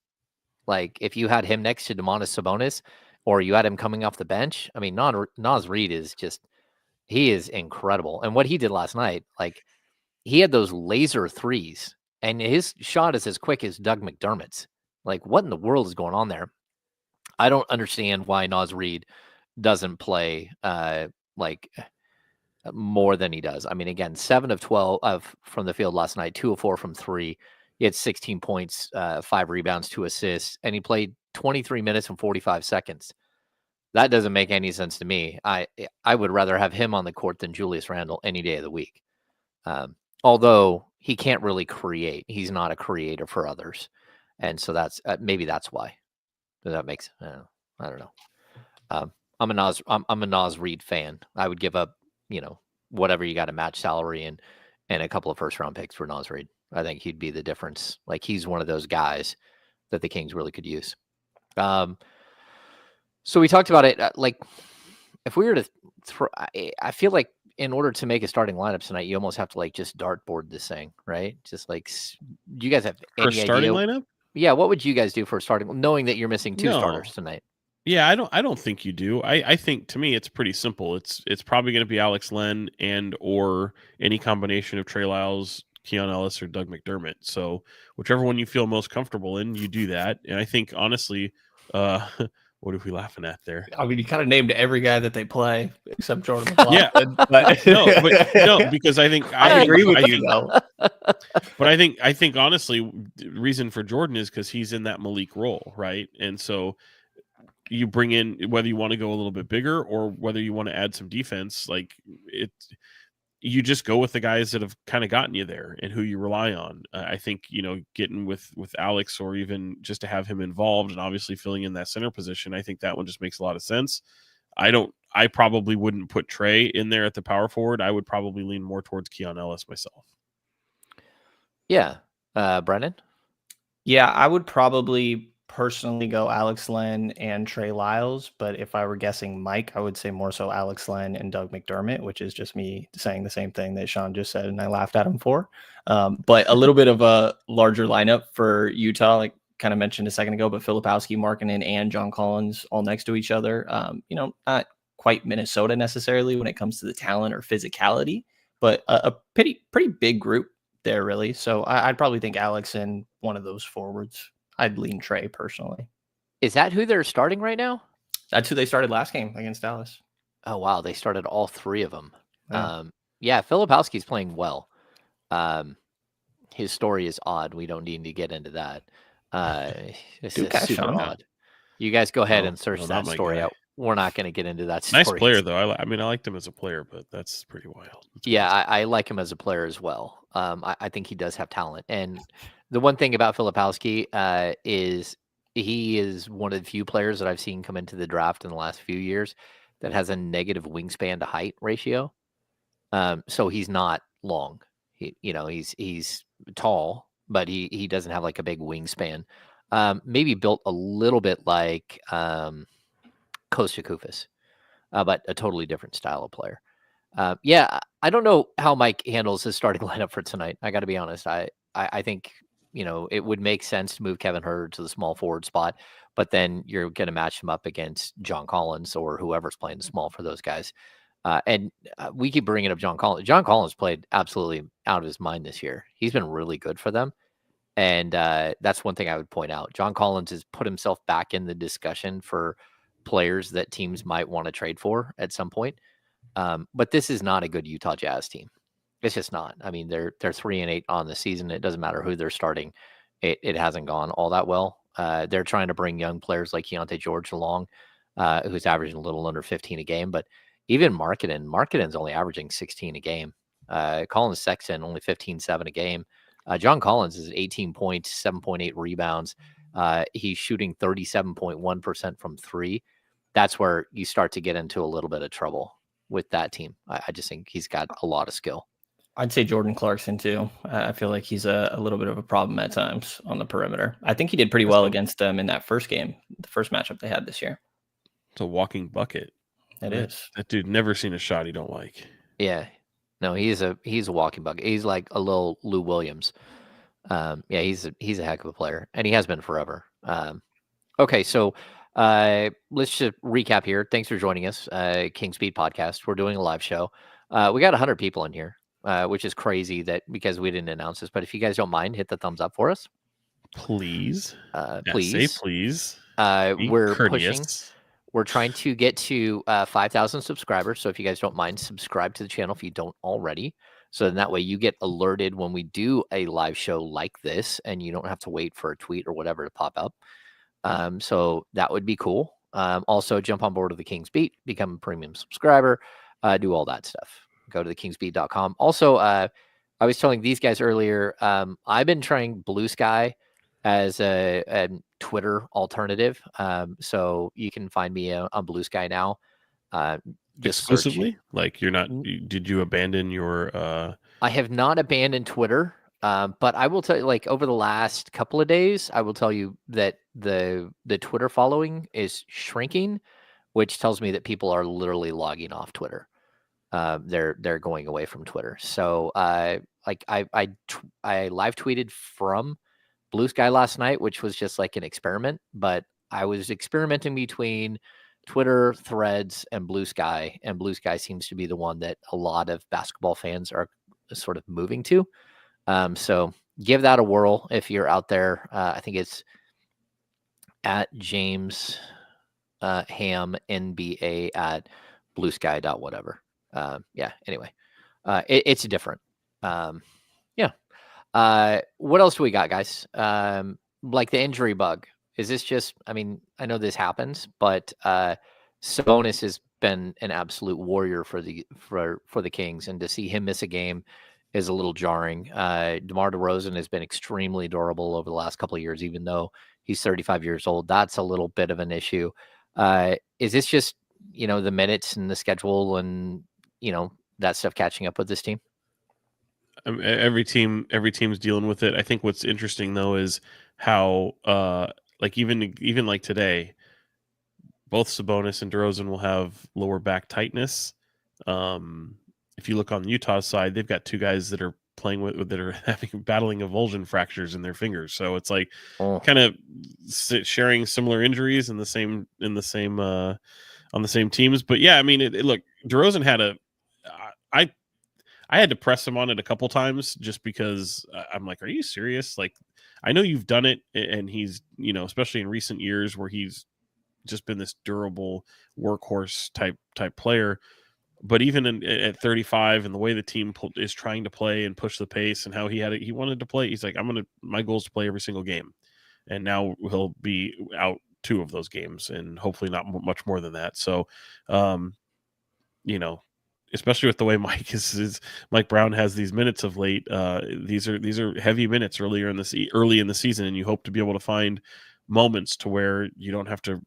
Like, if you had him next to Domantas Sabonis, or you had him coming off the bench, I mean, Naz Reid is he is incredible. And what he did last night, he had those laser threes, and his shot is as quick as Doug McDermott's. What in the world is going on there? I don't understand why Naz Reid doesn't play more than he does. I mean, again, 7 of 12 from the field last night, 2 of 4 from 3. He had 16 points, 5 rebounds, 2 assists, and he played 23 minutes and 45 seconds. That doesn't make any sense to me. I would rather have him on the court than Julius Randle any day of the week. Although he can't really create. He's not a creator for others. And so that's maybe that's why. Does that make sense? I don't know. I'm a Naz Reid fan. I would give up, whatever you got to match salary and a couple of first round picks for Naz Reid. I think he'd be the difference. He's one of those guys that the Kings really could use. So we talked about it. If we were to throw, I feel like in order to make a starting lineup tonight, you almost have to just dartboard this thing, right? Just do you guys have any starting idea? Lineup? Yeah, what would you guys do for starting, knowing that you're missing 2 starters tonight? Yeah, I don't think you do. I think, to me, it's pretty simple. It's probably going to be Alex Len and or any combination of Trey Lyles, Keon Ellis, or Doug McDermott. So whichever one you feel most comfortable in, you do that. And I think, honestly, what are we laughing at there? I mean, you kind of named every guy that they play except Jordan. Yeah, but no, because I think I agree with you though. But I think honestly, the reason for Jordan is because he's in that Malik role, right? And so you bring in, whether you want to go a little bit bigger or whether you want to add some defense, you just go with the guys that have kind of gotten you there and who you rely on. I think, getting with Alex, or even just to have him involved and obviously filling in that center position, I think that one just makes a lot of sense. I probably wouldn't put Trey in there at the power forward. I would probably lean more towards Keon Ellis myself. Yeah. Brenden? Yeah, I would probably personally go Alex Len and Trey Lyles, but if I were guessing Mike, I would say more so Alex Len and Doug McDermott, which is just me saying the same thing that Sean just said, and I laughed at him for. But a little bit of a larger lineup for Utah, like kind of mentioned a second ago, but Filipowski, Markkanen, and John Collins all next to each other. Not quite Minnesota necessarily when it comes to the talent or physicality, but a pretty big group there, really. So I'd probably think Alex and one of those forwards. I'd lean Trey personally. Is that who they're starting right now? That's who they started last game against Dallas. Oh, wow. They started all three of them. Yeah, Filipowski's playing well. His story is odd. We don't need to get into that. It's super odd. You guys go ahead and search that story out. We're not going to get into that story. Nice player, though. I mean, I liked him as a player, but that's pretty wild. I like him as a player as well. I think he does have talent. And the one thing about Filipowski is he is one of the few players that I've seen come into the draft in the last few years that has a negative wingspan to height ratio. So he's not long. He's tall, but he doesn't have like a big wingspan. Maybe built a little bit like Costa Koufos, but a totally different style of player. I don't know how Mike handles his starting lineup for tonight. I got to be honest. I think it would make sense to move Kevin Huerter to the small forward spot, but then you're going to match him up against John Collins or whoever's playing the small for those guys. And we keep bringing up John Collins. John Collins played absolutely out of his mind this year. He's been really good for them. And that's one thing I would point out. John Collins has put himself back in the discussion for players that teams might want to trade for at some point. But this is not a good Utah Jazz team. It's just not. I mean, they're 3-8 on the season. It doesn't matter who they're starting. It hasn't gone all that well. They're trying to bring young players like Keontae George along, who's averaging a little under 15 a game. But even Markkanen's only averaging 16 a game. Colin Sexton only 15-7 a game. John Collins is 18 points, 7.8 rebounds. He's shooting 37.1% from three. That's where you start to get into a little bit of trouble with that team. I just think he's got a lot of skill. I'd say Jordan Clarkson too. I feel like he's a little bit of a problem at times on the perimeter. I think he did pretty well against them in that first game, the first matchup they had this year. It's a walking bucket. It is. That dude never seen a shot he don't like. Yeah. No, he's a walking bucket. He's like a little Lou Williams. He's a heck of a player, and he has been forever. Okay, so let's just recap here. Thanks for joining us, King's Beat Podcast. We're doing a live show. We got 100 people in here, which is crazy because we didn't announce this. But if you guys don't mind, hit the thumbs up for us, please. Please say please. We're pushing. We're trying to get to 5,000 subscribers. So if you guys don't mind, subscribe to the channel if you don't already. So then that way you get alerted when we do a live show like this, and you don't have to wait for a tweet or whatever to pop up. So that would be cool. Also, jump on board with the King's Beat, become a premium subscriber, do all that stuff. Go to thekingsbeat.com. Also, I was telling these guys earlier, I've been trying Blue Sky as a Twitter alternative. So you can find me on Blue Sky now. Just exclusively? Like you're not, did you abandon your... I have not abandoned Twitter. But I will tell you, like over the last couple of days, I will tell you that the Twitter following is shrinking, which tells me that people are literally logging off Twitter. They're going away from Twitter. So I live tweeted from Blue Sky last night, which was just like an experiment, but I was experimenting between Twitter, Threads, and Blue Sky, and Blue Sky seems to be the one that a lot of basketball fans are sort of moving to. So give that a whirl if you're out there. I think it's at James Ham NBA at bluesky.whatever. Anyway, it's different. What else do we got, guys? Like the injury bug. Is this just, I mean, I know this happens, but Sabonis has been an absolute warrior for the Kings, and to see him miss a game is a little jarring. DeMar DeRozan has been extremely durable over the last couple of years, even though he's 35 years old. That's a little bit of an issue. Is this just, the minutes and the schedule and, that stuff catching up with this team? Every team's dealing with it. I think what's interesting though is how, like even like today, both Sabonis and DeRozan will have lower back tightness. If you look on the Utah side, they've got two guys that are playing with that are battling avulsion fractures in their fingers. So it's like kind of sharing similar injuries on the same on the same teams. But yeah, I mean, look, DeRozan had I had to press him on it a couple times just because I'm like, are you serious? Like, I know you've done it, and he's, especially in recent years where he's just been this durable workhorse type player. But even at 35 and the way the team is trying to play and push the pace and how he wanted to play, he's like, my goal is to play every single game. And now he'll be out 2 of those games and hopefully not much more than that. So, especially with the way Mike Brown has these minutes of late. These are heavy minutes early in the season, and you hope to be able to find moments to where you don't have to,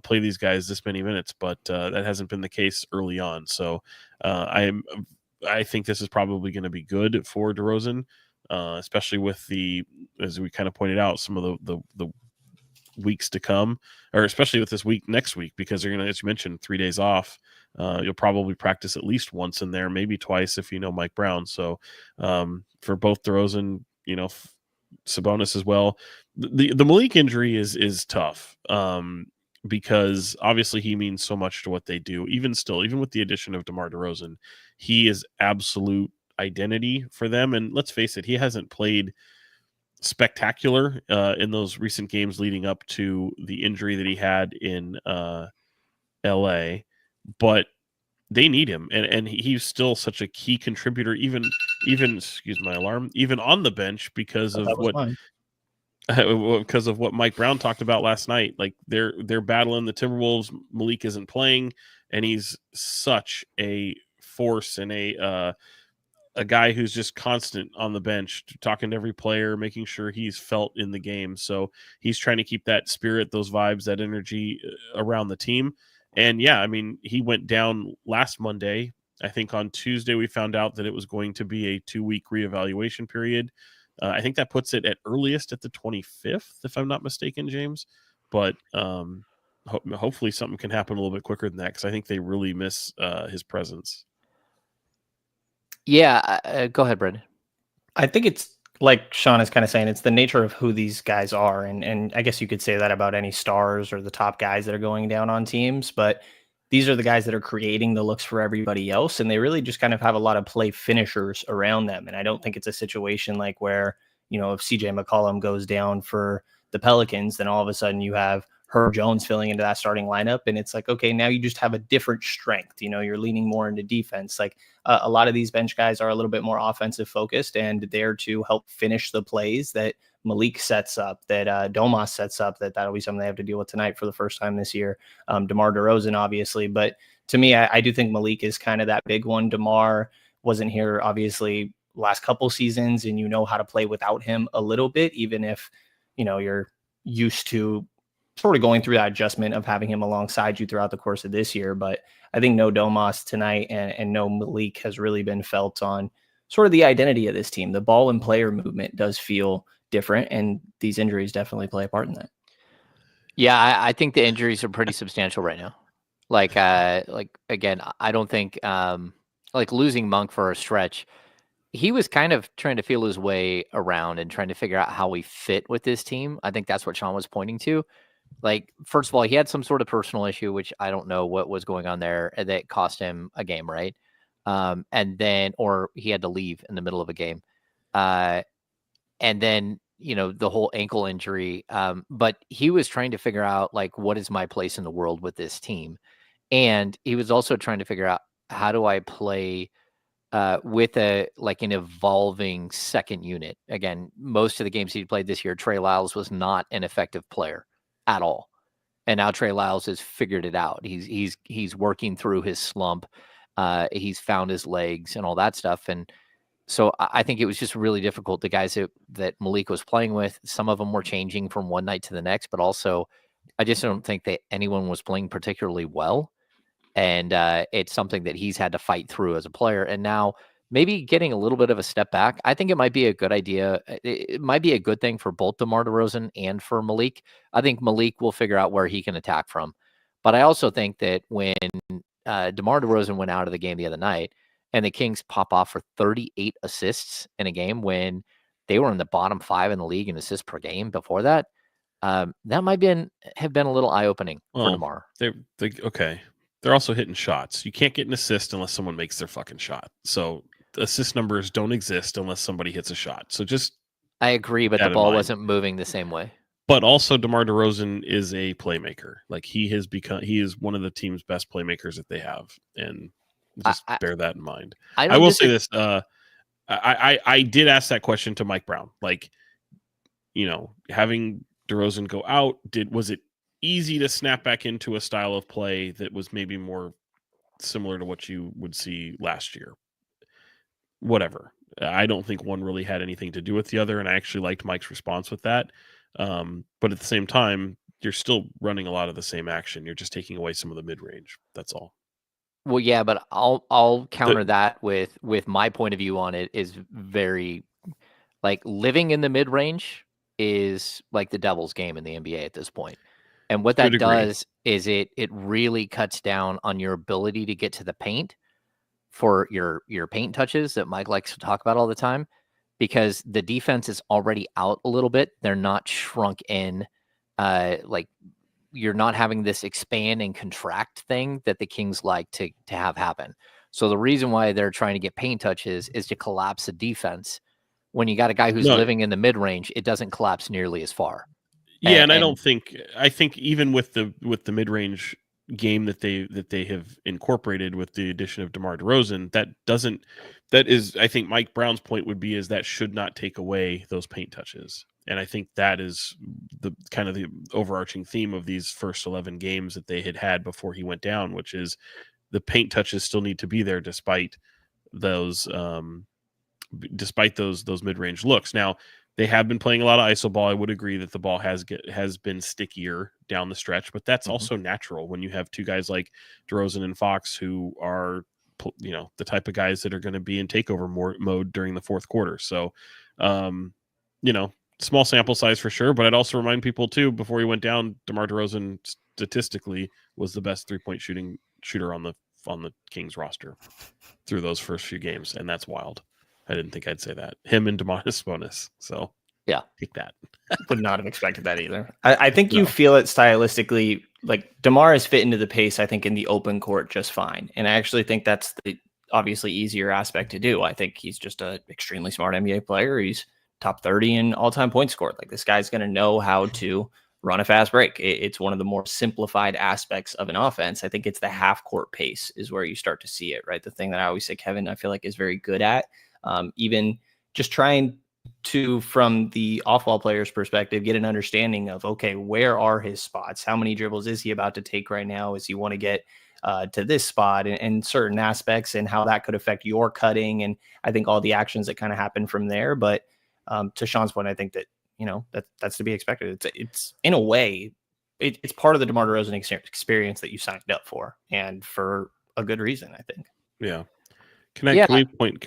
play these guys this many minutes. But that hasn't been the case early on. So I think this is probably going to be good for DeRozan, especially with as we kind of pointed out, some of the weeks to come, or especially with this next week, because they're going to, as you mentioned, 3 days off. You'll probably practice at least once in there, maybe twice if you know Mike Brown. So for both DeRozan, Sabonis as well, the Malik injury is tough because obviously he means so much to what they do. Even with the addition of DeMar DeRozan, he is absolute identity for them. And let's face it, he hasn't played spectacular in those recent games leading up to the injury that he had in LA, but they need him, and he's still such a key contributor, even excuse my alarm, even on the bench because of what Mike Brown talked about last night. Like they're battling the Timberwolves. Malik isn't playing, and he's such a force and a guy who's just constant on the bench, talking to every player, making sure he's felt in the game. So he's trying to keep that spirit, those vibes, that energy around the team. And yeah, I mean, he went down last Monday. I think on Tuesday we found out that it was going to be a 2-week reevaluation period. I think that puts it at earliest at the 25th, if I'm not mistaken, James. But hopefully something can happen a little bit quicker than that, because I think they really miss his presence. Yeah, go ahead, Brenden. I think it's like Sean is kind of saying, it's the nature of who these guys are. And I guess you could say that about any stars or the top guys that are going down on teams. But these are the guys that are creating the looks for everybody else. And they really just kind of have a lot of play finishers around them. And I don't think it's a situation like where, if CJ McCollum goes down for the Pelicans, then all of a sudden you have Herb Jones filling into that starting lineup. And it's like, okay, now you just have a different strength. You're leaning more into defense. Like a lot of these bench guys are a little bit more offensive focused and there to help finish the plays that Malik sets up, that Domas sets up, that'll be something they have to deal with tonight for the first time this year. DeMar DeRozan, obviously. But to me, I do think Malik is kind of that big one. DeMar wasn't here, obviously, last couple seasons, and how to play without him a little bit, even if, you're used to sort of going through that adjustment of having him alongside you throughout the course of this year. But I think no Domas tonight and no Malik has really been felt on sort of the identity of this team. The ball and player movement does feel different, and these injuries definitely play a part in that. Yeah, I think the injuries are pretty substantial right now. Like again, I don't think like losing Monk for a stretch, he was kind of trying to feel his way around and trying to figure out how he fit with this team. I think that's what Sean was pointing to. Like, first of all, he had some sort of personal issue, which I don't know what was going on there, that cost him a game, right? And then, or he had to leave in the middle of a game. And then, the whole ankle injury. But he was trying to figure out, like, what is my place in the world with this team? And he was also trying to figure out, how do I play with an evolving second unit? Again, most of the games he played this year, Trey Lyles was not an effective player at all. And now Trey Lyles has figured it out. He's working through his slump. He's found his legs and all that stuff. And so I think it was just really difficult. The guys that Malik was playing with, some of them were changing from one night to the next, but also I just don't think that anyone was playing particularly well. And it's something that he's had to fight through as a player. And now maybe getting a little bit of a step back, I think it might be a good idea. It might be a good thing for both DeMar DeRozan and for Malik. I think Malik will figure out where he can attack from. But I also think that when DeMar DeRozan went out of the game the other night and the Kings pop off for 38 assists in a game when they were in the bottom 5 in the league in assists per game before that, that might have been a little eye-opening for DeMar. Okay. They're also hitting shots. You can't get an assist unless someone makes their fucking shot. So assist numbers don't exist unless somebody hits a shot. So just I agree, but the ball wasn't moving the same way. But also DeMar DeRozan is a playmaker. Like he is one of the team's best playmakers that they have. And just bear that in mind. I will say this. I did ask that question to Mike Brown. Like, having DeRozan go out, was it easy to snap back into a style of play that was maybe more similar to what you would see last year? Whatever. I don't think one really had anything to do with the other, and I actually liked Mike's response with that. But at the same time, you're still running a lot of the same action. You're just taking away some of the mid-range. That's all. Well, yeah, but I'll counter that with my point of view on it is very like living in the mid-range is like the devil's game in the NBA at this point. And what that does is it really cuts down on your ability to get to the paint for your paint touches that Mike likes to talk about all the time, because the defense is already out a little bit. They're not shrunk in, like you're not having this expand and contract thing that the Kings like to have happen. So the reason why they're trying to get paint touches is to collapse the defense. When you got a guy who's living in the mid range, it doesn't collapse nearly as far. Yeah, and I think even with the mid range game that they have incorporated with the addition of DeMar DeRozan, that is I think Mike Brown's point would be is that should not take away those paint touches. And I think that is the kind of the overarching theme of these first 11 games that they had before he went down, which is the paint touches still need to be there despite those mid-range looks. Now, they have been playing a lot of iso ball. I would agree that the ball has been stickier down the stretch, but that's also natural when you have two guys like DeRozan and Fox who are, the type of guys that are going to be in takeover mode during the fourth quarter. So, small sample size for sure, but I'd also remind people too, before he went down, DeMar DeRozan statistically was the best 3-point shooter on the Kings roster through those first few games, and that's wild. I didn't think I'd say that. Him and Domantas Sabonis. So yeah, take that. Would not have expected that either. I think you feel it stylistically. Like DeMar has fit into the pace, I think, in the open court just fine. And I actually think that's the obviously easier aspect to do. I think he's just an extremely smart NBA player. He's top 30 in all-time points scored. Like this guy's going to know how to run a fast break. It's one of the more simplified aspects of an offense. I think it's the half-court pace is where you start to see it, right? The thing that I always say Kevin, I feel like, is very good at. Even just trying to, from the off-ball player's perspective, get an understanding of, okay, where are his spots? How many dribbles is he about to take right now? Is he want to get to this spot and certain aspects and how that could affect your cutting? And I think all the actions that kind of happen from there. But to Sean's point, I think that, that's to be expected. It's in a way, it's part of the DeMar DeRozan experience that you signed up for, and for a good reason, I think. Yeah. Can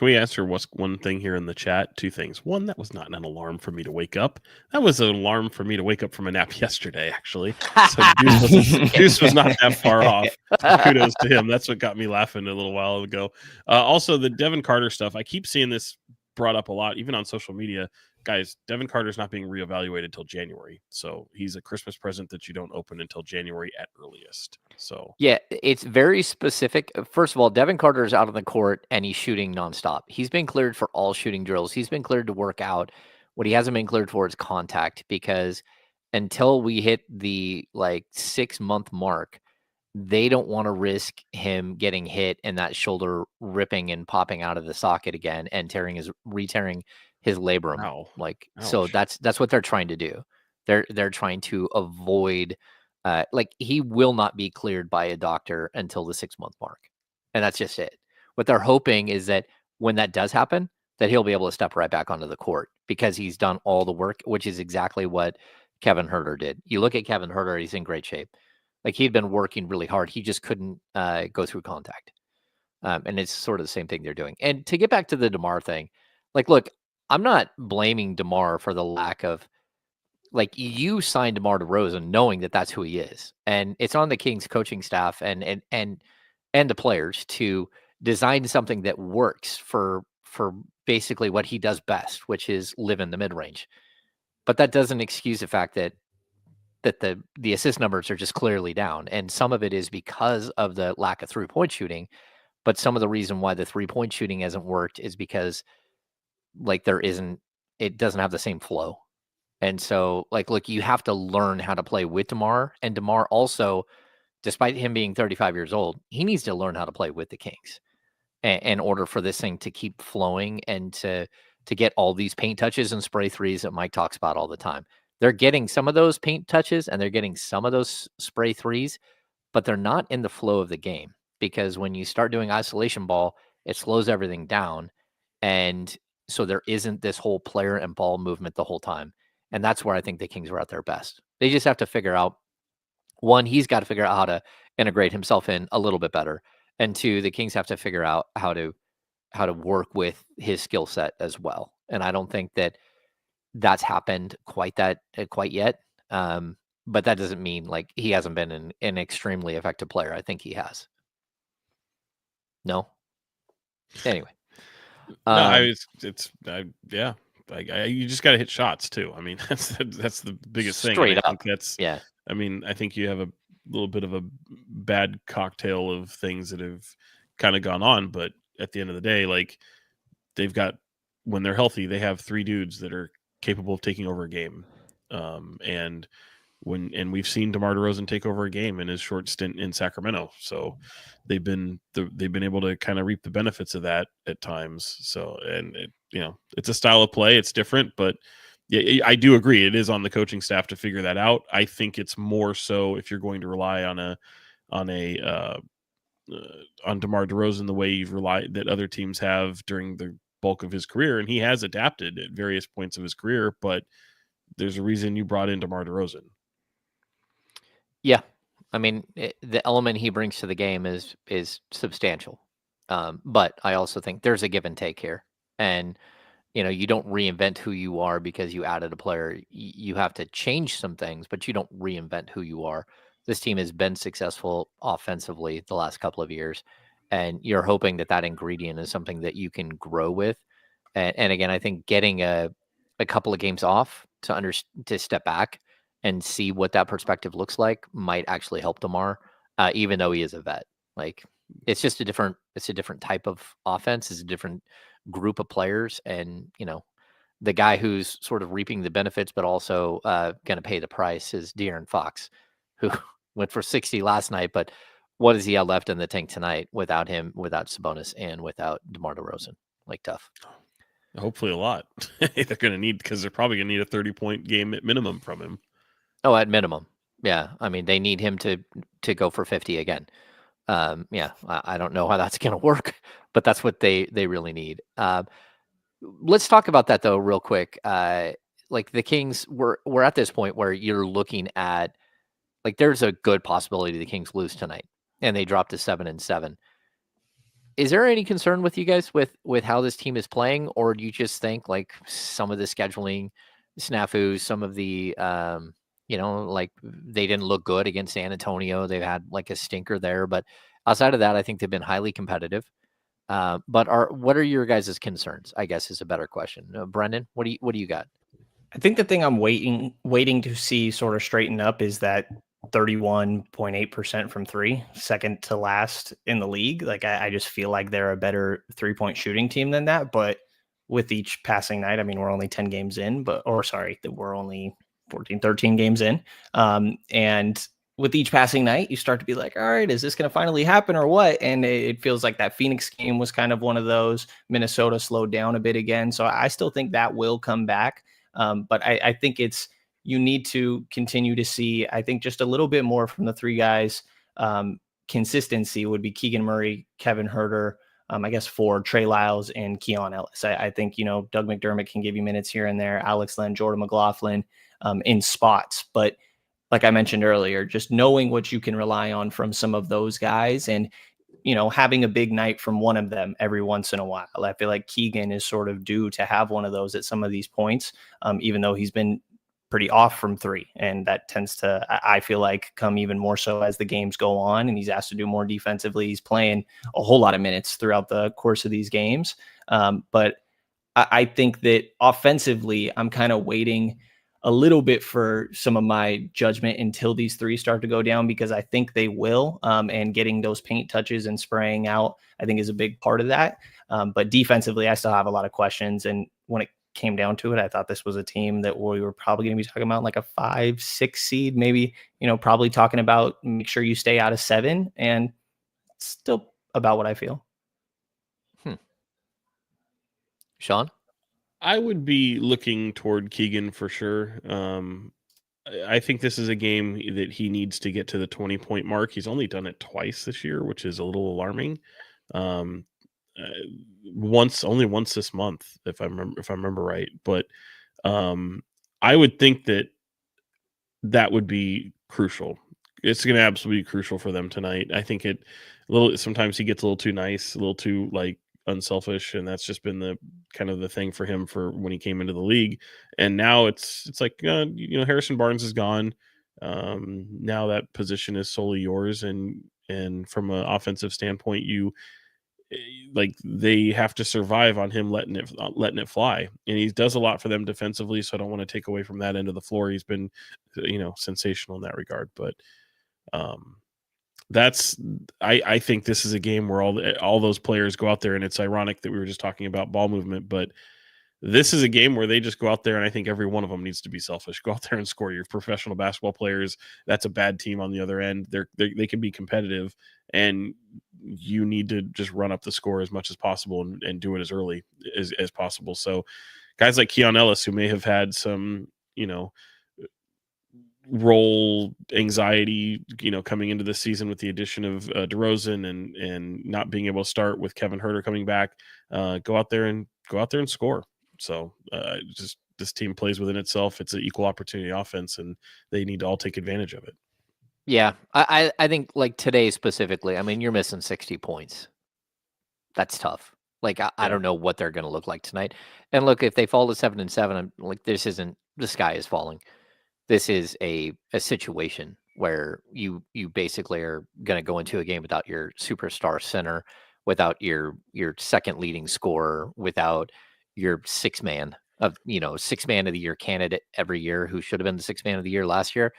we answer what's one thing here in the chat? Two things. One, that was not an alarm for me to wake up. That was an alarm for me to wake up from a nap yesterday, actually. So Juice was not that far off. Kudos to him. That's what got me laughing a little while ago. Also, the Devin Carter stuff. I keep seeing this brought up a lot, even on social media. Guys, Devin Carter's not being reevaluated till January. So he's a Christmas present that you don't open until January at earliest. So yeah, it's very specific. First of all, Devin Carter is out on the court and he's shooting nonstop. He's been cleared for all shooting drills. He's been cleared to work out. What he hasn't been cleared for is contact, because until we hit the 6-month mark, they don't want to risk him getting hit and that shoulder ripping and popping out of the socket again and re-tearing his labrum. Ouch. So that's what they're trying to do. They're trying to avoid, he will not be cleared by a doctor until the 6-month mark. And that's just it. What they're hoping is that when that does happen, that he'll be able to step right back onto the court, because he's done all the work, which is exactly what Kevin Huerter did. You look at Kevin Huerter, he's in great shape. He'd been working really hard. He just couldn't go through contact. And it's sort of the same thing they're doing. And to get back to the DeMar thing, look, I'm not blaming DeMar for the lack of, you signed DeMar DeRozan knowing that that's who he is. And it's on the Kings coaching staff and the players to design something that works for basically what he does best, which is live in the mid-range. But that doesn't excuse the fact that the assist numbers are just clearly down. And some of it is because of the lack of 3-point shooting. But some of the reason why the 3-point shooting hasn't worked is because like it doesn't have the same flow. And so like, look, you have to learn how to play with DeMar, and DeMar also, despite him being 35 years old, he needs to learn how to play with the Kings in order for this thing to keep flowing and to get all these paint touches and spray threes that Mike talks about all the time. They're getting some of those paint touches and they're getting some of those spray threes, but they're not in the flow of the game, because when you start doing isolation ball, it slows everything down. And so there isn't this whole player and ball movement the whole time. And that's where I think the Kings are at their best. They just have to figure out, one, he's got to figure out how to integrate himself in a little bit better. And two, the Kings have to figure out how to work with his skill set as well. And I don't think that that's happened quite yet. But that doesn't mean like he hasn't been an extremely effective player. I think he has. No. Anyway. No, yeah. You just got to hit shots too. I mean, that's the biggest thing. Straight up. Yeah. I mean, I think you have a little bit of a bad cocktail of things that have kind of gone on, but at the end of the day, like they've got, when they're healthy, they have 3 dudes that are capable of taking over a game. And we've seen DeMar DeRozan take over a game in his short stint in Sacramento. So they've been able to kind of reap the benefits of that at times. So, and it's a style of play. It's different, but yeah, I do agree. It is on the coaching staff to figure that out. I think it's more so if you're going to rely on DeMar DeRozan the way you've relied that other teams have during the bulk of his career, and he has adapted at various points of his career. But there's a reason you brought in DeMar DeRozan. Yeah, I mean, the element he brings to the game is substantial, but I also think there's a give and take here, and you don't reinvent who you are because you added a player. You have to change some things, but you don't reinvent who you are. This team has been successful offensively the last couple of years, and you're hoping that ingredient is something that you can grow with. And again, I think getting a couple of games off to step back and see what that perspective looks like might actually help DeMar, even though he is a vet. Like it's just a different type of offense. It's a different group of players, and the guy who's sort of reaping the benefits but also going to pay the price is De'Aaron Fox, who went for 60 last night, but what does he have left in the tank tonight without him, without Sabonis, and without DeMar DeRozan? Like tough. Hopefully a lot. They're going to need, because they're probably going to need a 30-point game at minimum from him. Oh, at minimum. Yeah. I mean, they need him to go for 50 again. Yeah, I don't know how that's going to work, but that's what they really need. Let's talk about that though, real quick. Like the Kings, we're at this point where you're looking at, like, there's a good possibility the Kings lose tonight and they drop to 7-7. Is there any concern with you guys with how this team is playing, or do you just think like some of the scheduling snafus, some of the like they didn't look good against San Antonio. They've had like a stinker there, but outside of that, I think they've been highly competitive. But what are your guys' concerns, I guess, is a better question. Brenden, what do you got? I think the thing I'm waiting to see sort of straighten up is that 31.8% from 3, second to last in the league. Like I just feel like they're a better 3-point shooting team than that. But with each passing night, I mean, we're only 10 games in, we're only 14, 13 games in. And with each passing night, you start to be like, all right, is this going to finally happen or what? And it feels like that Phoenix game was kind of one of those. Minnesota slowed down a bit again. So I still think that will come back. But I think you need to continue to see, I think, just a little bit more from the 3 guys. Consistency would be Keegan Murray, Kevin Huerter, I guess 4, Trey Lyles, and Keon Ellis. I think, Doug McDermott can give you minutes here and there, Alex Len, Jordan McLaughlin in spots. But like I mentioned earlier, just knowing what you can rely on from some of those guys and, having a big night from one of them every once in a while. I feel like Keegan is sort of due to have one of those at some of these points, even though he's been pretty off from 3. And that tends to, I feel like, come even more so as the games go on and he's asked to do more defensively. He's playing a whole lot of minutes throughout the course of these games. But I think that offensively, I'm kind of waiting a little bit for some of my judgment until these three start to go down, because I think they will. And getting those paint touches and spraying out, I think, is a big part of that. But defensively, I still have a lot of questions. And when it came down to it, I thought this was a team that we were probably going to be talking about like a 5-6 seed, maybe, probably talking about make sure you stay out of 7, and it's still about what I feel. Sean? I would be looking toward Keegan for sure. I think this is a game that he needs to get to the 20-point mark. He's only done it twice this year, which is a little alarming. Only once this month, if I remember right. But I would think that would be crucial. It's going to absolutely be crucial for them tonight. I think sometimes he gets a little too nice, a little too unselfish, and that's just been the kind of the thing for him for when he came into the league. And now it's like Harrison Barnes is gone. Now that position is solely yours, and from an offensive standpoint, they have to survive on him letting it fly, and he does a lot for them defensively. So I don't want to take away from that end of the floor. He's been sensational in that regard, but I think this is a game where all those players go out there, and it's ironic that we were just talking about ball movement, but this is a game where they just go out there, and I think every one of them needs to be selfish. Go out there and score. Your professional basketball players, that's a bad team on the other end. They can be competitive, and you need to just run up the score as much as possible and do it as early as possible. So guys like Keon Ellis, who may have had some, role anxiety, coming into this season with the addition of DeRozan and not being able to start with Kevin Huerter coming back, go out there and score. So just this team plays within itself. It's an equal opportunity offense, and they need to all take advantage of it. Yeah, I think today specifically, I mean, you're missing 60 points. That's tough. I don't know what they're going to look like tonight. And look, if they fall to 7-7, I'm like, the sky is falling. This is a situation where you basically are going to go into a game without your superstar center, without your second leading scorer, without your six man of the year candidate every year who should have been the 6th man of the year last year.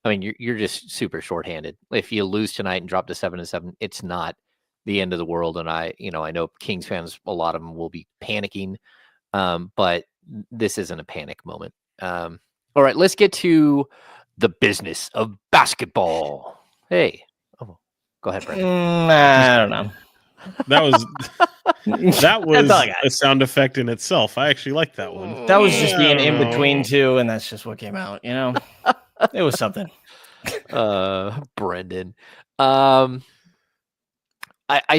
I mean, you're just super shorthanded. If you lose tonight and drop to 7-7, it's not the end of the world. And I know Kings fans, a lot of them will be panicking, but this isn't a panic moment. All right, let's get to the business of basketball. Hey, go ahead, Brenden. I don't know. That was a sound effect in itself. I actually like that one. That was just being in between two, and that's just what came out. It was something. Brenden. I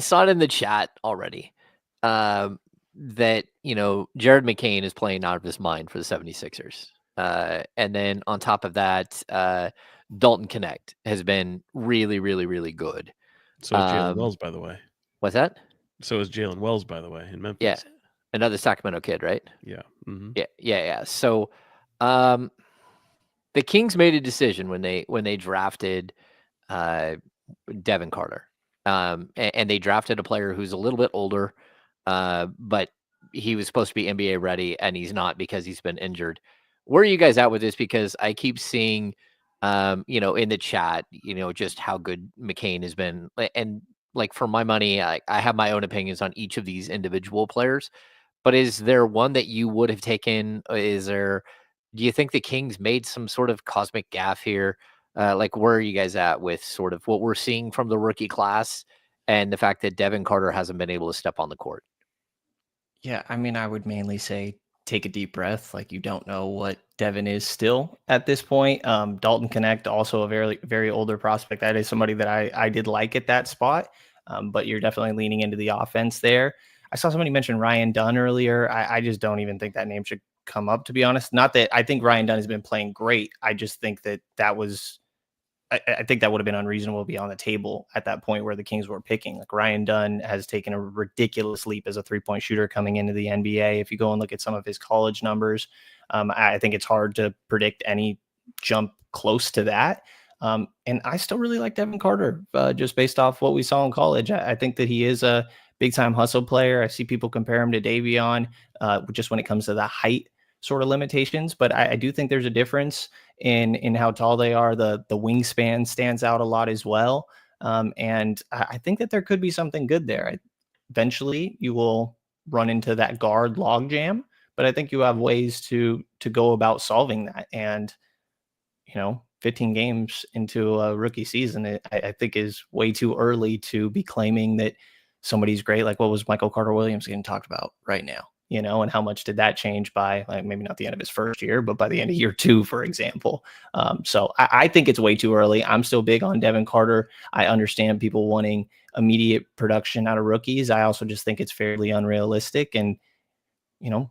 saw it in the chat already. That Jared McCain is playing out of his mind for the 76ers. And then on top of that, Dalton Connect has been really, really, really good. So is Jalen Wells, by the way. What's that? So is Jalen Wells, by the way, in Memphis. Yeah, another Sacramento kid, right? Yeah. Mm-hmm. Yeah. So, the Kings made a decision when they drafted Devin Carter, and they drafted a player who's a little bit older, but he was supposed to be NBA ready, and he's not because he's been injured. Where are you guys at with this? Because I keep seeing, in the chat, just how good McCain has been. And for my money, I have my own opinions on each of these individual players. But is there one that you would have taken? Do you think the Kings made some sort of cosmic gaffe here? Where are you guys at with sort of what we're seeing from the rookie class and the fact that Devin Carter hasn't been able to step on the court? Yeah, I mean, I would mainly say take a deep breath. You don't know what Devin is still at this point. Dalton Connect, also a very, very older prospect. That is somebody that I did like at that spot, but you're definitely leaning into the offense there. I saw somebody mention Ryan Dunn earlier. I just don't even think that name should come up, to be honest. Not that I think Ryan Dunn has been playing great. I just think that was... I think that would have been unreasonable to be on the table at that point where the Kings were picking. Ryan Dunn has taken a ridiculous leap as a 3-point shooter coming into the NBA. If you go and look at some of his college numbers, I think it's hard to predict any jump close to that. And I still really like Devin Carter, just based off what we saw in college. I think that he is a big-time hustle player. I see people compare him to Davion, just when it comes to the height. sort of limitations, but I do think there's a difference in how tall they are. The wingspan stands out a lot as well. And I think that there could be something good there. Eventually, you will run into that guard logjam, but I think you have ways to go about solving that. And 15 games into a rookie season, I think is way too early to be claiming that somebody's great. Like, what was Michael Carter Williams getting talked about right now? And how much did that change by, like, maybe not the end of his first year, but by the end of year 2, for example. So I think it's way too early. I'm still big on Devin Carter. I understand people wanting immediate production out of rookies. I also just think it's fairly unrealistic. And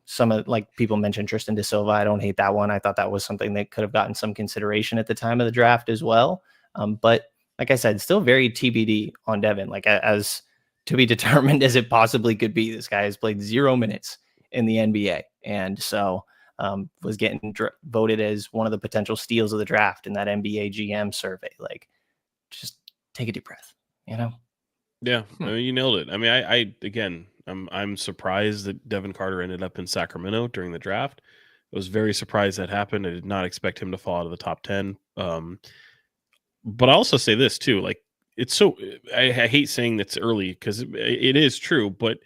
some of, like, people mentioned Tristan Da Silva. I don't hate that one. I thought that was something that could have gotten some consideration at the time of the draft as well. But like I said, still very TBD on Devin, like as to be determined as it possibly could be. This guy has played 0 minutes in the NBA. And so was getting voted as one of the potential steals of the draft in that NBA GM survey. Like, just take a deep breath, Yeah, I mean, you nailed it. I mean, I'm surprised that Devin Carter ended up in Sacramento during the draft. I was very surprised that happened. I did not expect him to fall out of the top 10. But I also say this too, like, it's so, I hate saying that's early because it is true, but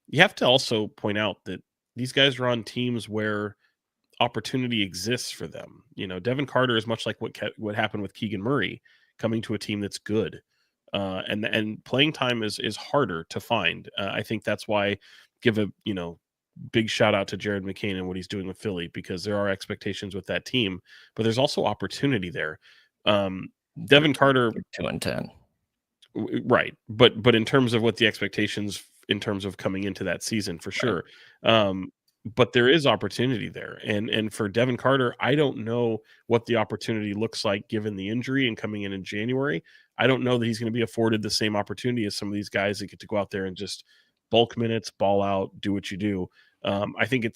you have to also point out that these guys are on teams where opportunity exists for them. Devin Carter is much like what happened with Keegan Murray coming to a team that's good. And playing time is harder to find. I think that's why give a big shout out to Jared McCain and what he's doing with Philly, because there are expectations with that team, but there's also opportunity there. Devin Carter 2-10, right? But in terms of what the expectations in terms of coming into that season, for sure. But there is opportunity there, and for Devin Carter, I don't know what the opportunity looks like given the injury and coming in January. I don't know that he's going to be afforded the same opportunity as some of these guys that get to go out there and just bulk minutes, ball out, do what you do. I think at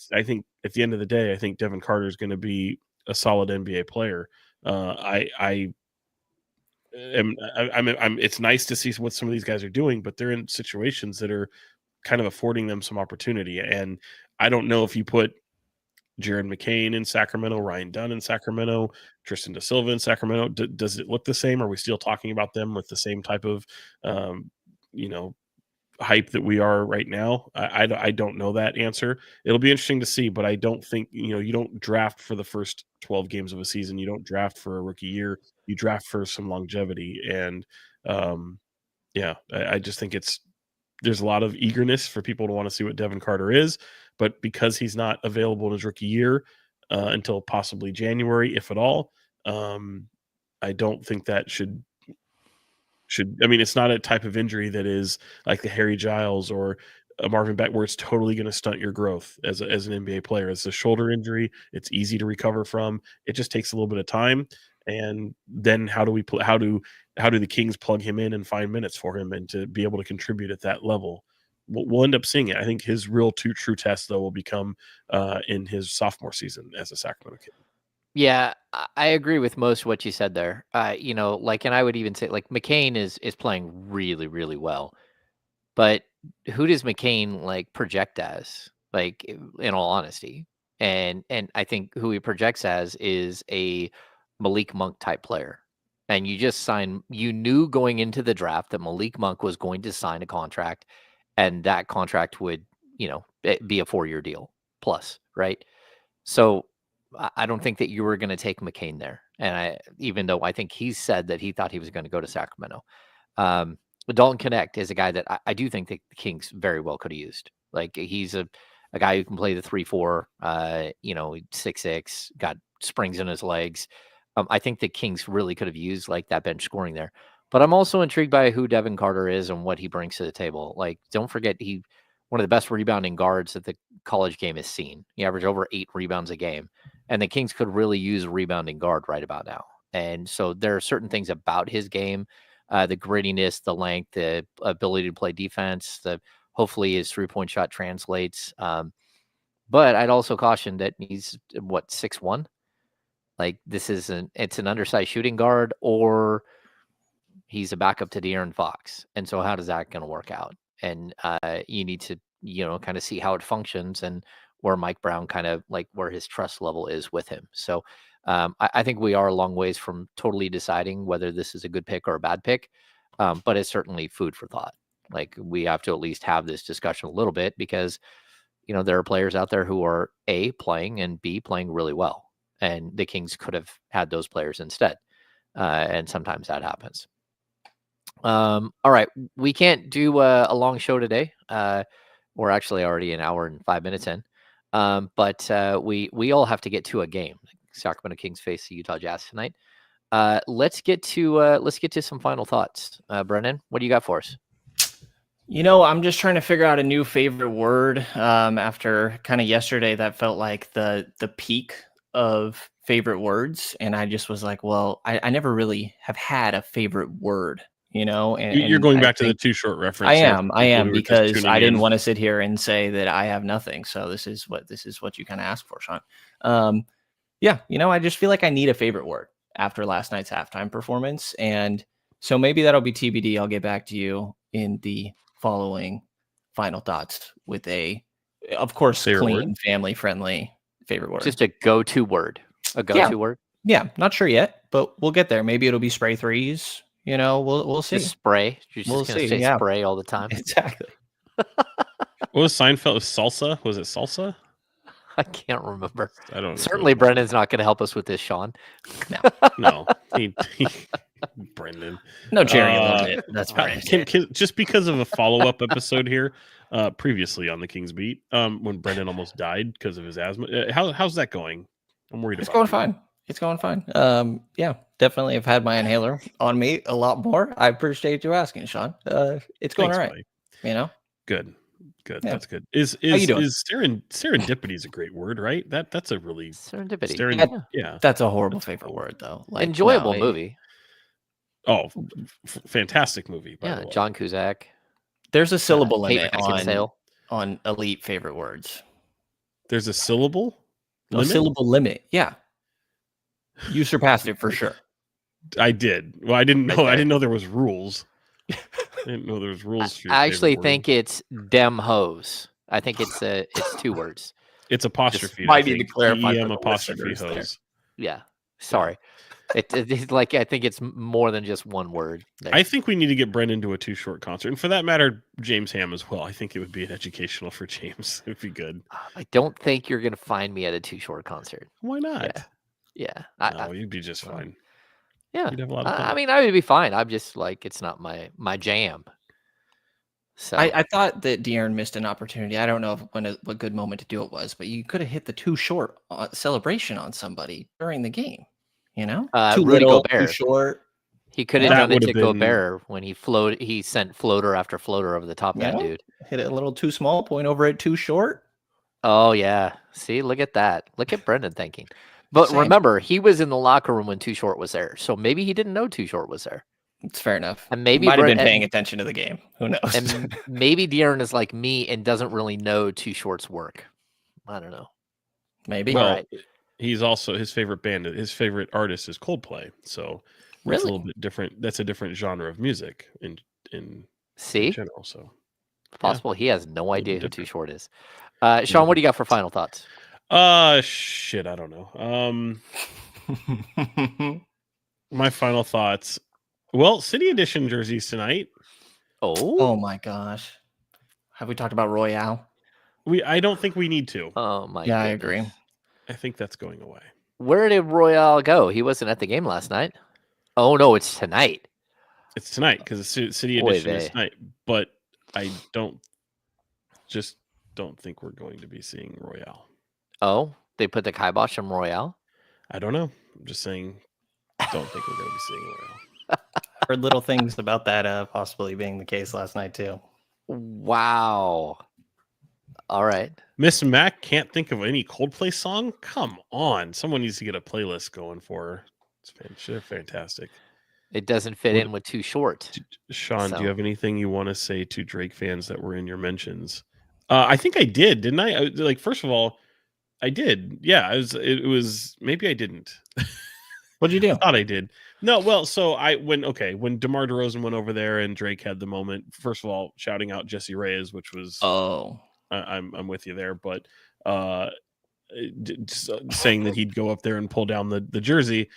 the end of the day, I think Devin Carter is going to be a solid NBA player. It's nice to see what some of these guys are doing, but they're in situations that are kind of affording them some opportunity. And I don't know if you put Jared McCain in Sacramento, Ryan Dunn in Sacramento, Tristan Da Silva in Sacramento, does it look the same? Are we still talking about them with the same type of, hype that we are right now? I don't know that answer. It'll be interesting to see, but I don't think, you don't draft for the first 12 games of a season. You don't draft for a rookie year. You draft for some longevity. And I just think there's a lot of eagerness for people to want to see what Devin Carter is, but because he's not available in his rookie year until possibly January, if at all, I don't think that should. I mean, it's not a type of injury that is like the Harry Giles or a Marvin Beck, where it's totally going to stunt your growth as an NBA player. It's a shoulder injury. It's easy to recover from. It just takes a little bit of time. And then how do the Kings plug him in and find minutes for him and to be able to contribute at that level? We'll end up seeing it. I think his real true test, though, will become in his sophomore season as a Sacramento King. Yeah, I agree with most of what you said there. And I would even say, like, McCain is playing really, really well. But who does McCain, like, project as? Like, in all honesty, and I think who he projects as is a Malik Monk type player. And you knew going into the draft that Malik Monk was going to sign a contract, and that contract would, be a 4-year deal plus, right? So I don't think that you were going to take McCain there. And even though I think he said that he thought he was going to go to Sacramento. But Dalton Connect is a guy that I do think that the Kings very well could have used. Like, he's a guy who can play the 3-4, 6'6", got springs in his legs. I think the Kings really could have used, like, that bench scoring there. But I'm also intrigued by who Devin Carter is and what he brings to the table. Like, don't forget, he one of the best rebounding guards that the college game has seen. He averaged over 8 rebounds a game. And the Kings could really use a rebounding guard right about now. And so there are certain things about his game, the grittiness, the length, the ability to play defense, hopefully his 3-point shot translates. But I'd also caution that he's 6'1". Like, it's an undersized shooting guard, or he's a backup to De'Aaron Fox. And so how does that going to work out? And you need to, kind of see how it functions and where Mike Brown kind of like where his trust level is with him. So I think we are a long ways from totally deciding whether this is a good pick or a bad pick, but it's certainly food for thought. Like we have to at least have this discussion a little bit because, there are players out there who are A, playing and B, playing really well. And the Kings could have had those players instead. And sometimes that happens. All right. We can't do a long show today. We're actually already an hour and 5 minutes in. But we all have to get to a game. Sacramento Kings face the Utah Jazz tonight. Let's get to some final thoughts. Brenden, what do you got for us? I'm just trying to figure out a new favorite word after kind of yesterday that felt like the peak of favorite words. And I just was like, well, I never really have had a favorite word, and you're going back to the Too Short reference. I am because I didn't want to sit here and say that I have nothing. So this is what you kind of asked for, Sean. I just feel like I need a favorite word after last night's halftime performance. And so maybe that'll be TBD. I'll get back to you in the following final thoughts with of course, favorite clean, word? Family-friendly favorite word. Just a go-to word. A go-to word? Yeah, not sure yet, but we'll get there. Maybe it'll be spray threes. We'll see. Just spray. You're just going to say spray all the time. Exactly. What was Seinfeld? Salsa? Was it salsa? I can't remember. I don't know. Certainly, Brendan's not going to help us with this, Sean. No. Brenden. No cherry limit. That's right. Just because of a follow-up episode here, previously on the Kings Beat, when Brenden almost died because of his asthma. How's that going? I'm worried about it. It's going fine. Definitely have had my inhaler on me a lot more. I appreciate you asking, Sean. It's going all right. Buddy. Good. Yeah. That's good. Is serendipity is a great word, right? That's a really serendipity. Yeah. That's a horrible favorite word though. Enjoyable movie. Oh, fantastic movie. By the way. John Cusack. There's a syllable limit on elite favorite words. There's a syllable limit? A syllable limit. Yeah. You surpassed it for sure. I did. Well, I didn't know. I didn't know there was rules. I didn't know there was rules. I actually think it's dem hose. I think it's two words. It's apostrophe. Might need to clarify. Apostrophe hose. Yeah. Sorry. It's like I think it's more than just one word. I think we need to get Brenden to a Too Short concert, and for that matter, James Ham as well. I think it would be an educational for James. It'd be good. I don't think you're going to find me at a Too Short concert. Why not? Yeah. No, you'd be just fine. Yeah. You'd have a lot of fun. I mean, I would be fine. I'm just like, it's not my jam. So I thought that De'Aaron missed an opportunity. I don't know what good moment to do it was, but you could have hit the Too Short celebration on somebody during the game. Too Rudy little, Gobert. Too short. He could have done it to Gobert when he sent floater after floater over the top of that dude. Hit it a little too small, point over it too short. Oh yeah. See, look at that. Look at Brenden thinking. But remember, he was in the locker room when Too Short was there. So maybe he didn't know Too Short was there. It's fair enough. And maybe might have been paying attention to the game. Who knows? And maybe De'Aaron is like me and doesn't really know Too Short's work. I don't know. Maybe. Well, right. He's also his favorite band. His favorite artist is Coldplay. So that's a little bit different. That's a different genre of music in general. So possible he has no idea who Too Short is. Sean, what do you got for final thoughts? Shit, I don't know. My final thoughts. Well, City Edition jerseys tonight. Oh my gosh. Have we talked about Royale? I don't think we need to. Oh my goodness. I agree. I think that's going away. Where did Royale go? He wasn't at the game last night. Oh no, it's tonight. It's tonight because the City Edition is tonight. But I don't think we're going to be seeing Royale. Oh, they put the kibosh on Royale? I don't know. I'm just saying, don't think we're going to be seeing Royale. Heard little things about that possibly being the case last night too. Wow. All right. Miss Mac can't think of any Coldplay song? Come on. Someone needs to get a playlist going for her. It's fantastic. It doesn't fit in with Too Short. Sean, do you have anything you want to say to Drake fans that were in your mentions? I think I did, didn't I? First of all, I did. Yeah, it was maybe I didn't. What'd you do? I thought I did. No, well, so when DeMar DeRozan went over there and Drake had the moment, first of all, shouting out Jesse Reyes, which was I'm with you there, but saying that he'd go up there and pull down the jersey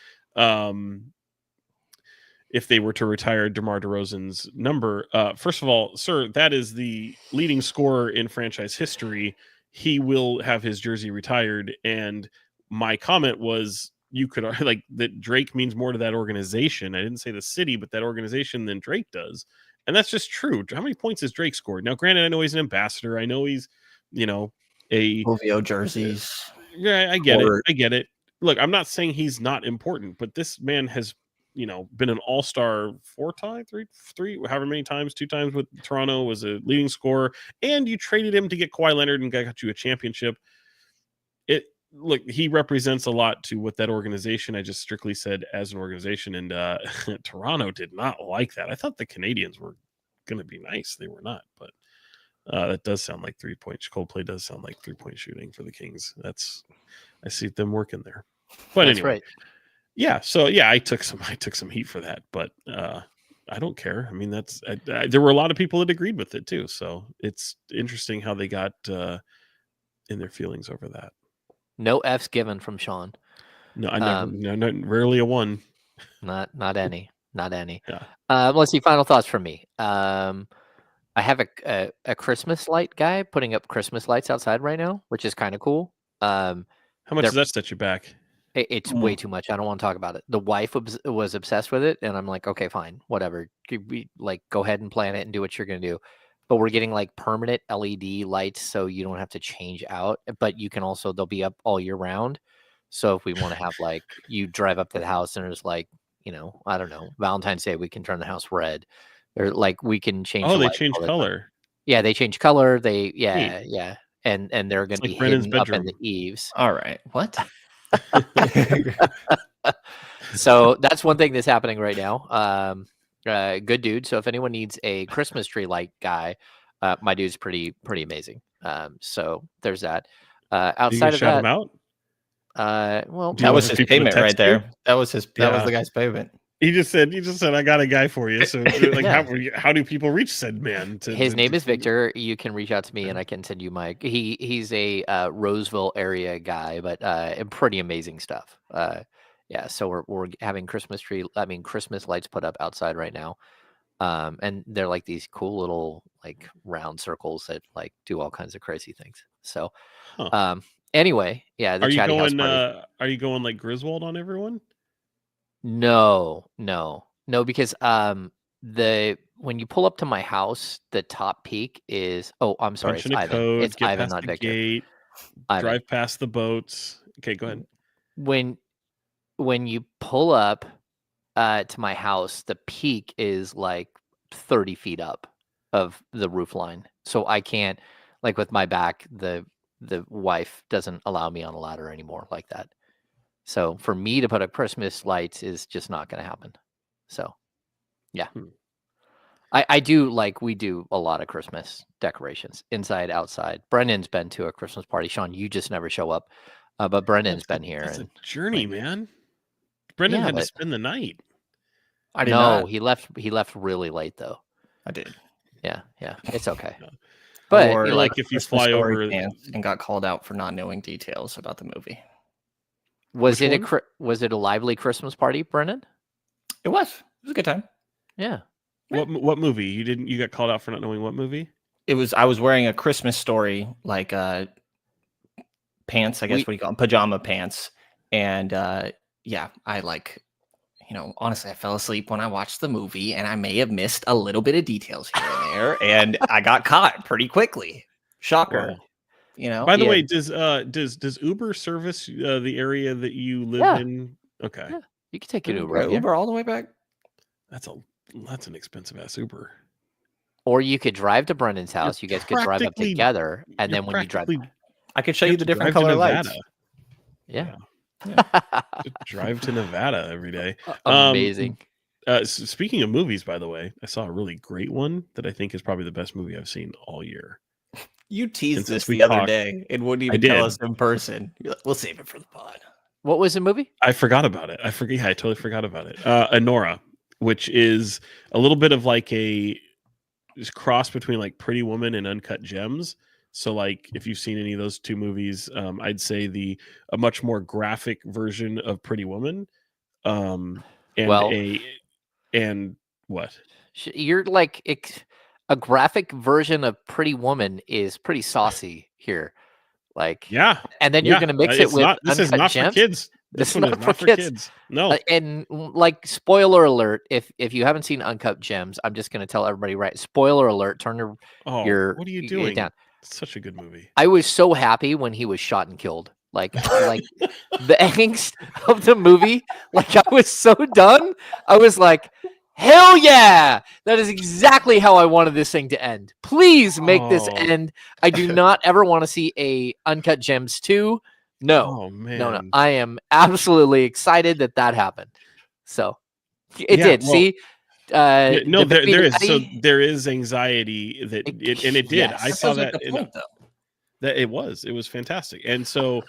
if they were to retire DeMar DeRozan's number. First of all, sir, that is the leading scorer in franchise history. He will have his jersey retired. And my comment was, you could like that Drake means more to that organization. I didn't say the city, but that organization than Drake does. And that's just true. How many points has Drake scored? Now, granted, I know he's an ambassador. I know he's, a OVO jerseys. Yeah, I get it. I get it. Look, I'm not saying he's not important, but this man has, been an all-star 4 times, three, however many times, 2 times with Toronto, was a leading scorer, and you traded him to get Kawhi Leonard and got you a championship. Look, he represents a lot to what that organization, I just strictly said as an organization, and Toronto did not like that. I thought the Canadians were going to be nice. They were not, but that does sound like 3-point. Coldplay does sound like 3-point shooting for the Kings. I see them working there. But That's anyway, right. Yeah. So yeah, I took some heat for that, but I don't care. I mean, there were a lot of people that agreed with it too. So it's interesting how they got in their feelings over that. No F's given from Sean. No, I never. Rarely a 1. Not any. Yeah. Let's see. Final thoughts from me. I have a Christmas light guy putting up Christmas lights outside right now, which is kind of cool. How much does that set you back? It's way too much. I don't want to talk about it. The wife was obsessed with it, and I'm like, okay, fine, whatever. Go ahead and plan it and do what you're gonna do. But we're getting like permanent LED lights, so you don't have to change out. But you can also, they'll be up all year round. So if we want to have like, you drive up to the house and there's like, I don't know, Valentine's Day, we can turn the house red. Or like we can change. Oh, they change color. Yeah, they change color. Yeah. And they're going to be hidden up in the eaves. All right. What? So that's one thing that's happening right now. Good dude. So if anyone needs a Christmas tree light guy, my dude's pretty amazing. So there's that. Outside of shout that, him out? Well, that was his payment right there. That was the guy's payment. He just said, I got a guy for you. So like, how do people reach said man? His name is Victor. You can reach out to me and I can send you he's a Roseville area guy, but pretty amazing stuff. Yeah. So we're having Christmas lights put up outside right now. And they're like these cool little like round circles that like do all kinds of crazy things. So, anyway, yeah. Are you going like Griswold on everyone? No, because when you pull up to my house, the top peak is I'm sorry, it's Ivan. Code, it's Ivan, not Victor. Gate, drive past the boats. Okay, go ahead. When you pull up to my house, the peak is like 30 feet up of the roof line. So I can't, like with my back, the wife doesn't allow me on a ladder anymore like that. So for me to put up Christmas lights is just not going to happen. So, yeah. I do we do a lot of Christmas decorations inside, outside. Brendan's been to a Christmas party. Sean, you just never show up. But Brendan's been here. It's a journey, man. Brendan had to spend the night. I did not. He left really late though. I did. Yeah. It's okay. But or like if you fly over and got called out for not knowing details about the movie. Was it a lively Christmas party, Brendan? It was a good time. Yeah. What movie? You got called out for not knowing what movie? I was wearing a Christmas Story like pants, I guess what do you call them? Pajama pants. And I honestly I fell asleep when I watched the movie and I may have missed a little bit of details here and there and I got caught pretty quickly. Shocker. Wow. By the way, does Uber service the area that you live in? Okay. Yeah. You can take an Uber. Uber all the way back. That's an expensive ass Uber. Or you could drive to Brendan's house. You guys could drive up together, and then when you drive, I could show you the different color lights. Yeah. Drive to Nevada every day. Amazing. Speaking of movies, by the way, I saw a really great one that I think is probably the best movie I've seen all year. You teased this the other day and wouldn't even tell us in person. We'll save it for the pod. What was the movie? I forgot about it. I totally forgot about it. Anora, which is a little bit of like a cross between like Pretty Woman and Uncut Gems, So like if you've seen any of those two movies, I'd say a much more graphic version of Pretty Woman, and Well, and what? You're like a graphic version of Pretty Woman is pretty saucy here. Like, Yeah, and then you're gonna mix it it's with not. This is Uncut not for Gems. kids. It's This one is not not for for kids. kids. No. And like, spoiler alert, if you haven't seen Uncut Gems, I'm just gonna tell everybody, right? Spoiler alert, turn your What are you doing? down. It's such a good movie. I was so happy when he was shot and killed. Like the angst of the movie. Like, I was so done. I was like, hell yeah! That is exactly how I wanted this thing to end. Please make this end. I do not ever want to see a Uncut Gems 2. No. Oh man. No. I am absolutely excited that happened. So it did. Well, see, no, there is. So there is anxiety that it did. Yes. I saw that. That it was fantastic. And so,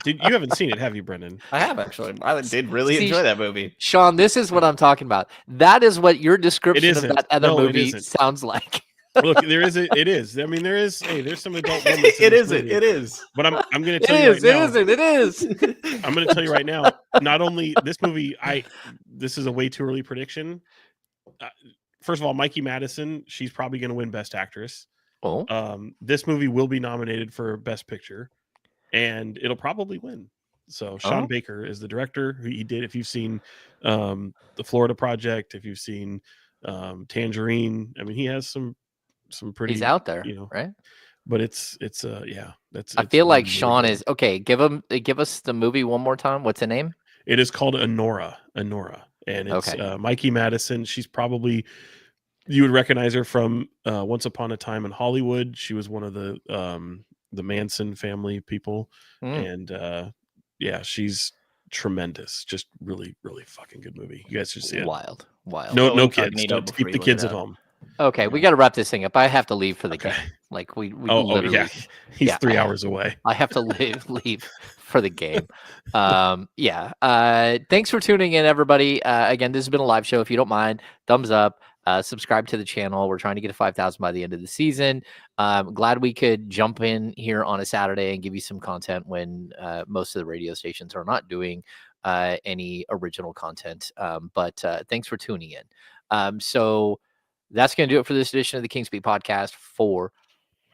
you haven't seen it, have you, Brenden? I have actually. I did really enjoy that movie. Sean, this is what I'm talking about. That is what your description of that other movie sounds like. Look, it is. I mean, there's some adult moments. It is. But I'm going to tell you right now. It is. I'm going to tell you right now. Not only this movie, this is a way too early prediction. First of all, Mikey Madison, she's probably going to win Best Actress. Oh. This movie will be nominated for Best Picture, and it'll probably win. So Sean Baker is the director. Who he did. If you've seen The Florida Project, if you've seen Tangerine, I mean, he has some pretty. He's out there, right? But it's I feel like really Sean is okay. Give us the movie one more time. What's the name? It is called Anora, and it's Mikey Madison. She's probably. You would recognize her from Once Upon a Time in Hollywood. She was one of the Manson family people, and she's tremendous. Just really, really fucking good movie. You guys should see it. Wild. No kids. Don't keep the kids at home. Okay, we got to wrap this thing up. I have to leave for the game. Like we literally. He's 3 hours away. I have to leave for the game. Thanks for tuning in, everybody. Again, this has been a live show. If you don't mind, thumbs up. Subscribe to the channel. We're trying to get to 5,000 by the end of the season. Glad we could jump in here on a Saturday and give you some content when most of the radio stations are not doing any original content. But thanks for tuning in. So that's going to do it for this edition of the King's Beat podcast for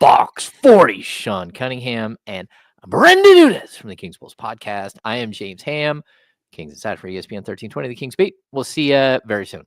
Box 40. Sean Cunningham and Brenden Nunes from the King's Bulls podcast. I am James Ham, Kings Inside for ESPN 1320, the King's Beat. We'll see you very soon.